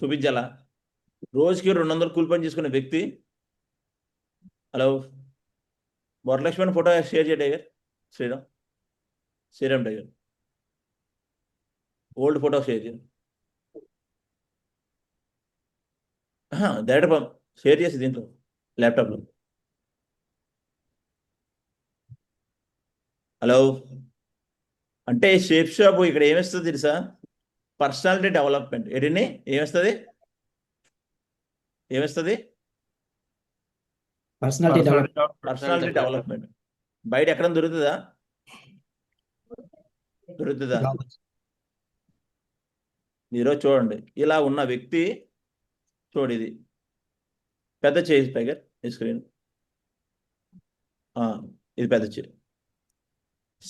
చూపించాలా? రోజుకి 200 కూలి పని చేసుకునే వ్యక్తి. హలో, వరలక్ష్మి ఫోటో షేర్ చేయ tiger, Sriram tiger old photo share చేయండి. డైరెక్ట్ షేర్ చేసి దీంట్లో ల్యాప్టాప్లో. హలో, అంటే షేప్ షాప్ ఇక్కడ ఏమిస్తుంది తెలుసా? Personality development. ఏంటండి ఏమిస్తుంది? Personality development. బయట ఎక్కడ దొరుకుతుందా? ఈరోజు చూడండి, ఇలా ఉన్న వ్యక్తి చూడు, ఇది పెద్ద చేయి టైగర్ ఈ స్క్రీన్, ఇది పెద్ద చేయి.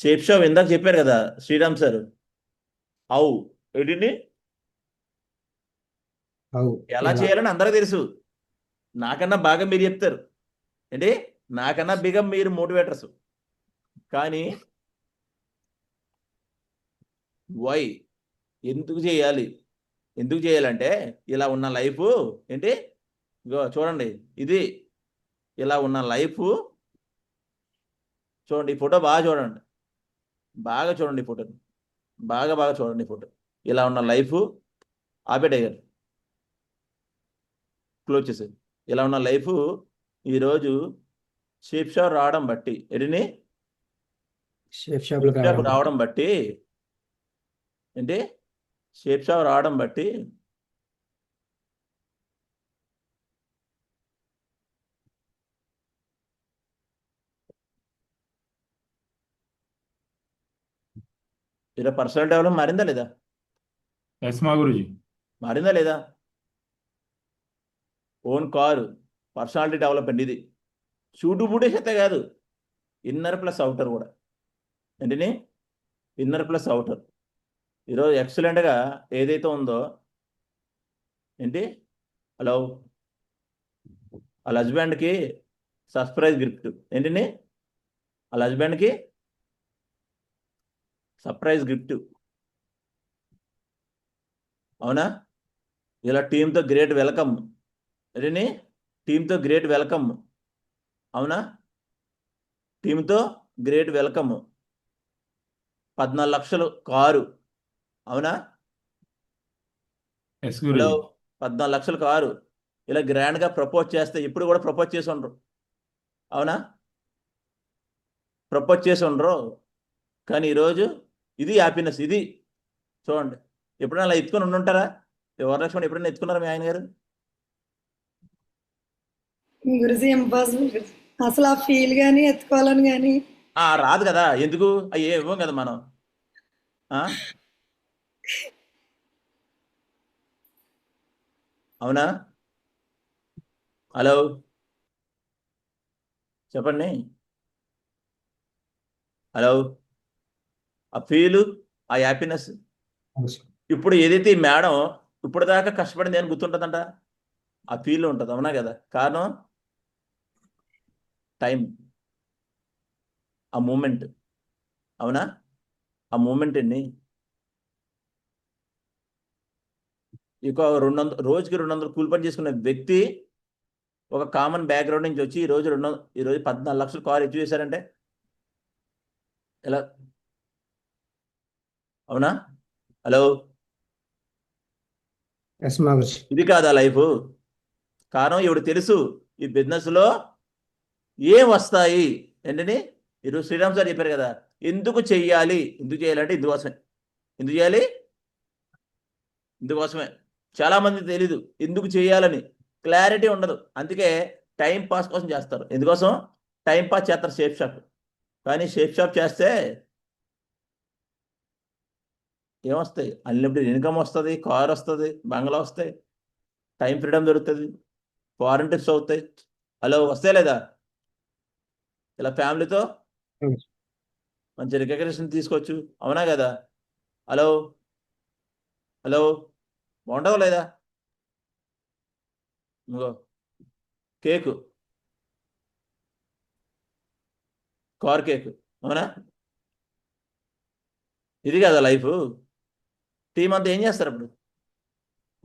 షేప్ షాప్ ఇందాక చెప్పారు కదా శ్రీరామ్ సార్, ఏంటండి ఎలా చేయాలని అందరికీ తెలుసు, నాకన్నా బాగా మీరు చెప్తారు ఏంటి, నాకన్నా బిగా మీరు మోటివేటర్స్. కానీ వై? ఎందుకు చేయాలంటే ఇలా ఉన్న లైఫ్ ఏంటి, చూడండి, ఇది ఇలా ఉన్న లైఫ్ చూడండి. ఈ ఫోటో బాగా చూడండి, ఈ ఫోటోని బాగా చూడండి. ఈ ఫోటో ఇలా ఉన్న లైఫ్ ఆపేటయ్యారు, క్లోజ్ చేసేది. ఇలా ఉన్న లైఫ్ ఈరోజు షేప్ షాప్ రావడం బట్టి, షేప్ షాప్ రావడం బట్టి ఏంటి షేప్ షాప్ రావడం బట్టి ఇలా పర్సనల్ డెవలప్ మారిందా లేదా? ఎస్ మా గురుజీ. మారిందా లేదా? ఓన్ కారు పర్సనాలిటీ డెవలప్మెంట్ ఇది. షూటు బూటే చేత కాదు, ఇన్నర్ ప్లస్ అవుటర్ కూడా. ఏంటిని ఇన్నర్ ప్లస్ అవుటర్. ఈరోజు ఎక్సలెంట్గా ఏదైతే ఉందో ఏంటి హలో వాళ్ళ హస్బెండ్కి సర్ప్రైజ్ గిఫ్ట్. ఏంటిని వాళ్ళ హస్బెండ్కి సర్ప్రైజ్ గిఫ్ట్. అవునా? ఇలా టీంతో గ్రేట్ వెల్కమ్. ఏంటిని టీంతో గ్రేట్ వెల్కమ్. అవునా? టీంతో గ్రేట్ వెల్కమ్. 14 లక్షలు కారు. అవునా? Yes hello Guruji. 14 లక్షల కారు. ఇలా గ్రాండ్గా ప్రపోజ్ చేస్తే ఇప్పుడు కూడా ప్రపోజ్ చేసి ఉండరు. అవునా? ప్రపోజ్ చేసి ఉండరు. కానీ ఈరోజు ఇది హ్యాపీనెస్. ఇది చూడండి, ఎప్పుడైనా అలా ఎత్తుకొని ఉండుంటారా? వరలక్ష్మణ్ ఎప్పుడైనా ఎత్తుకున్నారా మీ ఆయన గారు? గురుజీ ఇంపాసిబుల్. అసలు ఆ ఫీల్ కానీ ఎత్తుకోవాలని కానీ రాదు కదా. ఎందుకు? అవి ఇవ్వం కదా మనం. అవునా? హలో చెప్పండి. హలో ఆ ఫీలు, ఆ హ్యాపీనెస్ ఇప్పుడు ఏదైతే ఈ మేడం ఇప్పుడు దాకా కష్టపడింది అని గుర్తుంటుందంట, ఆ ఫీల్ ఉంటుంది. అవునా కదా? కారణం టైం, ఆ మూమెంట్. అవునా? ఆ మూమెంట్ అండి. ఇక 200 రోజుకి 200 కూలి పని చేసుకునే వ్యక్తి ఒక కామన్ బ్యాక్గ్రౌండ్ నుంచి వచ్చి ఈరోజు 14 లక్షలు కారు అచీవ్ చేశారంటే ఎలా? అవునా? హలో ఇది కాదా లైఫ్? కారణం ఇప్పుడు తెలుసు ఈ బిజినెస్లో ఏం వస్తాయి. ఏంటని ఈరోజు శ్రీరామ్ సార్ చెప్పారు కదా, ఎందుకు చెయ్యాలి. ఎందుకు చేయాలంటే ఇందుకోసమే. ఎందుకు చేయాలి? ఇందుకోసమే. చాలామంది తెలీదు ఎందుకు చేయాలని, క్లారిటీ ఉండదు. అందుకే టైం పాస్ కోసం చేస్తారు. ఎందుకోసం? టైం పాస్ చేస్తారు షేప్ షాప్. కానీ షేప్ షాప్ చేస్తే ఏమొస్తాయి? అన్లిమిటెడ్ ఇన్కమ్ వస్తుంది, కార్ వస్తుంది, బంగ్లా వస్తాయి, టైం ఫ్రీడమ్ దొరుకుతుంది, ఫారెన్ ట్రిప్స్ అవుతాయి. హలో వస్తాయి లేదా? ఇలా ఫ్యామిలీతో మంచి రికగ్నిషన్ తీసుకోవచ్చు. అవునా కదా? హలో హలో బాగుంటుందా లేదా? ఇంకో కేకు, కార్ కేక్. అవునా? ఇది కదా లైఫ్. టీం అంతా ఏం చేస్తారు అప్పుడు?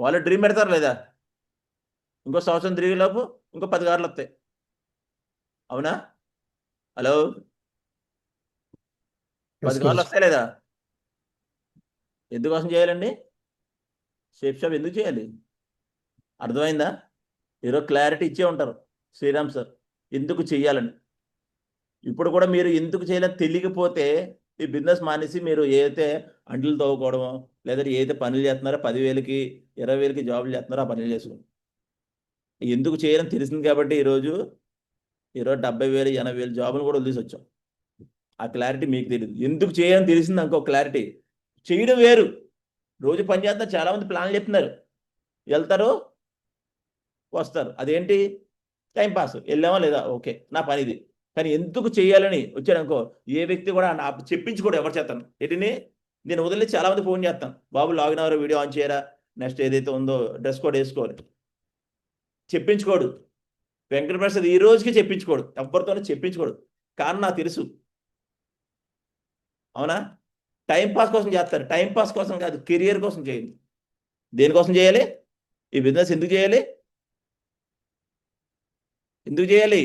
వాళ్ళు డ్రీమ్ పెడతారు లేదా? ఇంకో సంవత్సరం తిరిగే లోపు ఇంకో 10 కార్లు వస్తాయి. అవునా? హలో 10 కార్లు వస్తాయి లేదా? ఎందుకోసం చేయాలండి? షేప్ షాప్ ఎందుకు చేయాలి? అర్థమైందా? ఈరోజు క్లారిటీ ఇచ్చే ఉంటారు శ్రీరామ్ సార్ ఎందుకు చెయ్యాలని. ఇప్పుడు కూడా మీరు ఎందుకు చేయాలని తెలియకపోతే ఈ బిజినెస్ మానేసి మీరు ఏదైతే అంట్లు తవ్వుకోవడమో లేదా ఏదైతే పనులు చేస్తున్నారో 10,000కి 20,000కి జాబులు చేస్తున్నారో ఆ పనులు చేసుకోండి. ఎందుకు చేయాలని తెలిసింది కాబట్టి ఈరోజు 70,000 80,000 జాబులు కూడా వదిలేసి వచ్చాం. ఆ క్లారిటీ మీకు తెలియదు. ఎందుకు చేయాలని తెలిసింది అనుకో క్లారిటీ. చేయడం వేరు. రోజు పని చేస్తున్నారు, చాలామంది ప్లాన్లు చెప్తున్నారు, వెళ్తారు వస్తారు. అదేంటి? టైంపాస్. వెళ్ళామా లేదా? ఓకే నా పని ఇది. కానీ ఎందుకు చేయాలని వచ్చారనుకో ఏ వ్యక్తి కూడా చెప్పించుకోడు ఎవరు చేస్తాను. ఏంటిని నేను వదిలేసి చాలామంది ఫోన్ చేస్తాను, బాబు లాగిన్ అవ్వరు, వీడియో ఆన్ చేయరా, నెక్స్ట్ ఏదైతే ఉందో డ్రెస్ కోడ్ వేసుకోవాలి. చెప్పించుకోడు. వెంకటప్రసాద్ ఈ రోజుకి చెప్పించుకోడు, ఎవరితోనూ చెప్పించుకోడు. కారణం నాకు తెలుసు. అవునా? టైంపాస్ కోసం చేస్తారు. టైంపాస్ కోసం కాదు, కెరియర్ కోసం చేయండి. దేనికోసం చేయాలి? ఈ బిజినెస్ ఎందుకు చేయాలి? ఎందుకు చేయాలి?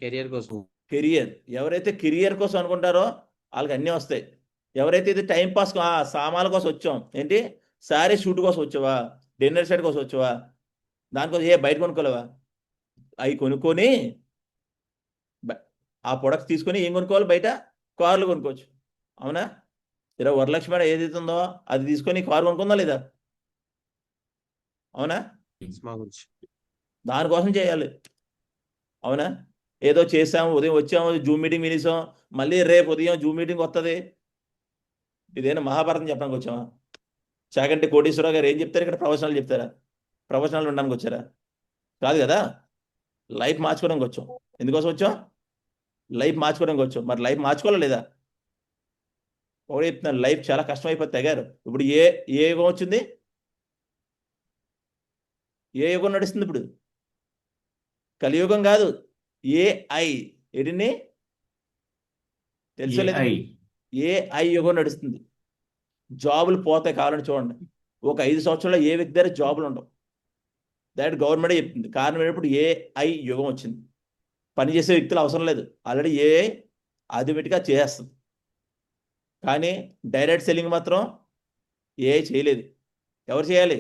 కెరియర్ కోసం. కెరియర్. ఎవరైతే కెరియర్ కోసం అనుకుంటారో వాళ్ళకి అన్నీ వస్తాయి. ఎవరైతే ఇది టైంపాస్ సామాన్ల కోసం వచ్చాం, ఏంటి సారీ షూట్ కోసం వచ్చావా, డిన్నర్ సెట్ కోసం వచ్చావా, దానికోసం బయట కొనుక్కోలేవా? అవి కొనుక్కొని ఆ ప్రొడక్ట్స్ తీసుకొని ఏం కొనుక్కోవాలి? బయట కార్లు కొనుక్కోవచ్చు. అవునా? ఈరోజు వరలక్ష్మి మేడం ఏదైతే ఉందో అది తీసుకొని కారు కొనుక్కుందా లేదా? అవునా? మా గురించి దానికోసం చేయాలి. అవునా? ఏదో చేసాము, ఉదయం వచ్చాము, జూమ్ మీటింగ్ వినేసాం, మళ్ళీ రేపు ఉదయం జూమ్ మీటింగ్ వస్తుంది. ఇదేనా మహాభారతం చెప్పడానికి వచ్చామా? చాగంటి కోటేశ్వరరావు గారు ఏం చెప్తారు ఇక్కడ? ప్రవచనాలు చెప్తారా? ప్రవచనాలు ఉండడానికి వచ్చారా? కాదు కదా. లైఫ్ మార్చుకోవడానికి వచ్చాం. ఎందుకోసం వచ్చాం? లైఫ్ మార్చుకోవడానికి వచ్చాం. మరి లైఫ్ మార్చుకోవాలా లేదా? ఒకటి చెప్తున్నాను, లైఫ్ చాలా కష్టమైపోతుంది తెగారు. ఇప్పుడు ఏ యుగం వచ్చింది? ఏ యుగం నడుస్తుంది ఇప్పుడు? కలియుగం కాదు, ఏఐ. ఏంటి తెలుసో లేదు? ఏఐ యుగం నడుస్తుంది. జాబులు పోతాయి, కావాలని చూడండి. ఒక 5 సంవత్సరాల్లో ఏ వ్యక్తి దగ్గర జాబులు ఉండవు. డైరెక్ట్ గవర్నమెంటే చెప్తుంది. కారణం ఏంటప్పుడు ఏఐ యుగం వచ్చింది. పనిచేసే వ్యక్తులు అవసరం లేదు, ఆల్రెడీ ఏఐ ఆటోమేటిక్గా చేసేస్తుంది. కానీ డైరెక్ట్ సెల్లింగ్ మాత్రం ఏఐ చేయలేదు. ఎవరు చేయాలి?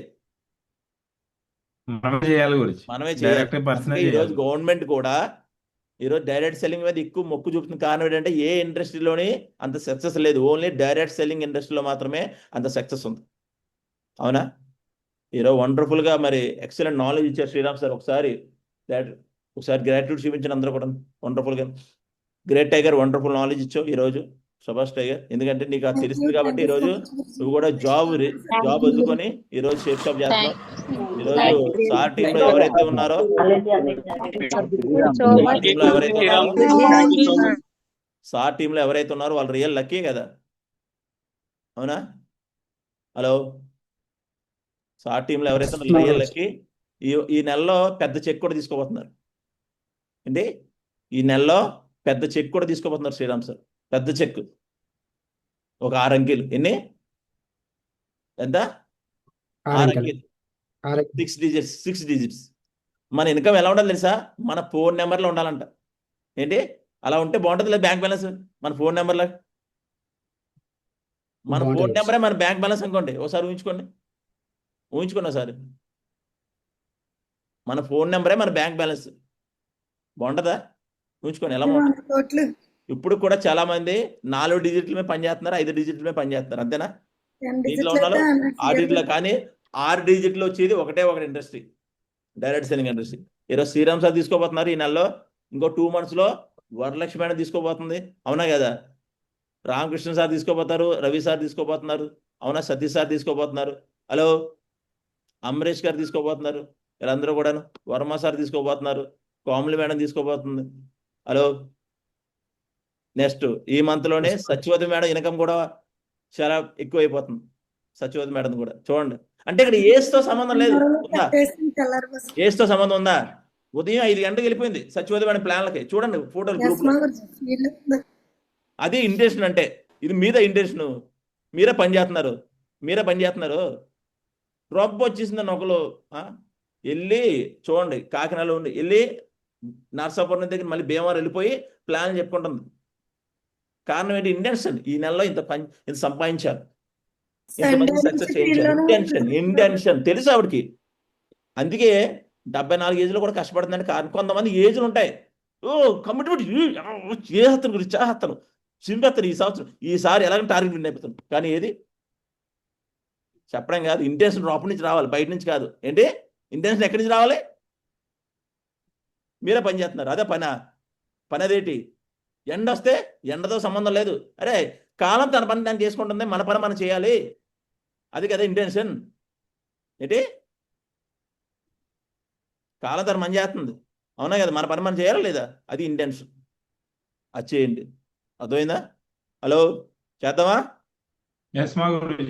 మనమే చేయాలి గురించి. మనమే డైరెక్ట్ చేయాలి. పర్సనే అందుకే ఈరోజు చేయాలి. గవర్నమెంట్ కూడా ఈరోజు డైరెక్ట్ సెల్లింగ్ మీద ఎక్కువ మొక్కు చూపుతుంది. కారణం ఏంటంటే ఏ ఇండస్ట్రీలోని అంత సక్సెస్ లేదు, ఓన్లీ డైరెక్ట్ సెల్లింగ్ ఇండస్ట్రీలో మాత్రమే అంత సక్సెస్ ఉంది. అవునా? ఈరోజు వండర్ఫుల్గా మరి ఎక్సలెంట్ నాలెడ్జ్ ఇచ్చారు శ్రీరామ్ సార్. ఒకసారి గ్రాట్యూడ్ చూపించిన అందరూ కూడా వండర్ఫుల్గా. గ్రేట్ టైగర్, వండర్ఫుల్ నాలెడ్జ్ ఇచ్చావు ఈరోజు. శభాష్ టైగర్. ఎందుకంటే నీకు అది తెలుస్తుంది కాబట్టి ఈరోజు నువ్వు కూడా జాబ్ వదులుకొని ఈరోజు షేప్ షాప్ చేస్తున్నావు. ఈరోజు సార్ టీంలో ఎవరైతే ఉన్నారో సార్ టీంలో ఎవరైతే ఉన్నారో వాళ్ళు రియల్ లక్కీ కదా. అవునా? హలో, సార్ టీంలో ఎవరైతే ఉన్నారో రియల్ లక్కీ. ఈ నెలలో పెద్ద చెక్ కూడా తీసుకోబోతున్నారు. ఏంటి? ఈ నెలలో పెద్ద చెక్ కూడా తీసుకోబోతున్నారు శ్రీరామ్ సార్. పెద్ద చెక్, ఒక 6 అంకెలు. ఎన్ని? ఎంత? 6 అంకెలు, 6 డిజిట్స్. మన ఇన్కమ్ ఎలా ఉండాలి తెలుసా? మన ఫోన్ నెంబర్లో ఉండాలంట. ఏంటి? అలా ఉంటే బాగుంటుంది లేదు బ్యాంక్ బ్యాలెన్స్? మన ఫోన్ నెంబర్లో, మన ఫోన్ నెంబరే మన బ్యాంక్ బ్యాలెన్స్ అనుకోండి. ఒకసారి ఊహించుకోండి ఒకసారి. మన ఫోన్ నెంబరే మన బ్యాంక్ బ్యాలెన్స్. బాగుంటుందా? ఊహించుకోండి ఎలా బాగుంటుంది. ఇప్పుడు కూడా చాలా మంది 4 డిజిట్ల మీద పనిచేస్తున్నారు, 5 డిజిట్ల మీద పనిచేస్తున్నారు. అంతేనా? దీంట్లో ఉన్నాలో ఆడిట్లో. కానీ 6 డిజిట్లు వచ్చేది ఒకటే ఒక ఇండస్ట్రీ, డైరెక్ట్ సెల్లింగ్ ఇండస్ట్రీ. ఈరోజు శ్రీరామ్ సార్ తీసుకోబోతున్నారు. ఈ నెలలో ఇంకో 2 monthsలో వరలక్ష్మి మేడం తీసుకోబోతుంది. అవునా కదా? రామకృష్ణ సార్ తీసుకోబోతారు, రవి సార్ తీసుకోబోతున్నారు. అవునా? సతీష్ సార్ తీసుకోబోతున్నారు. హలో, అమరేష్ గారు తీసుకోబోతున్నారు. వీళ్ళందరూ కూడాను. వర్మ సార్ తీసుకోబోతున్నారు. కోమలి మేడం తీసుకోబోతుంది. హలో, నెక్స్ట్ ఈ మంత్లోనే సత్యవతి మేడం ఇన్కమ్ కూడా చాలా ఎక్కువ అయిపోతుంది. సత్యవతి మేడం కూడా చూడండి. అంటే ఇక్కడ ఏజ్తో సంబంధం లేదు. ఉందా? ఏజ్తో సంబంధం ఉందా? ఉదయం 5 గంటలకు వెళ్ళిపోయింది సత్యవతి మేడం ప్లాన్లకి. చూడండి ఫోటోలు గ్రూప్లో. అది ఇంటెన్షన్. అంటే ఇది మీద ఇంటెన్షన్. మీరే పని చేస్తున్నారు. రొబ్బ వచ్చేసిందని ఒకరు వెళ్ళి చూడండి, కాకినాడలో ఉండి వెళ్ళి నర్సాపురం దగ్గర మళ్ళీ భీమవరం వెళ్ళిపోయి ప్లాన్ చెప్పుకుంటుంది. కారణం ఏంటి? ఇంటెన్షన్. ఈ నెలలో ఇంత సంపాదించారు, ఇంతమంది సక్సెస్ చేయించారు. ఇంటెన్షన్ తెలుసు ఆవిడకి. అందుకే 74 ఏజ్లో కూడా కష్టపడుతుందంటే కారణం. కొంతమంది ఏజ్లు ఉంటాయి, కమిట్మెంట్ చేస్తాను గురించి చేస్తాను చింపేస్తాను. ఈసారి ఎలాగ టార్గెట్ విన్ అయిపోతాను. కానీ ఏది చెప్పడం కాదు, ఇంటెన్షన్ లోపల నుంచి రావాలి, బయట నుంచి కాదు. ఏంటి ఇంటెన్షన్? ఎక్కడి నుంచి రావాలి? మీరే పని చేస్తున్నారు, అదే పని అదేంటి? ఎండ వస్తే ఎండతో సంబంధం లేదు. అరే కాలం తన పని దాన్ని చేసుకుంటుంది, మన పని మనం చేయాలి. అది కదా ఇంటెన్షన్. ఏంటి? కాలం తన పని చేస్తుంది, అవునా కదా? మన పని మనం చేయాలా లేదా? అది ఇంటెన్షన్. అది చేయండి. అర్థమైందా? హలో, చేద్దామా? ఎస్ మా గురుజీ.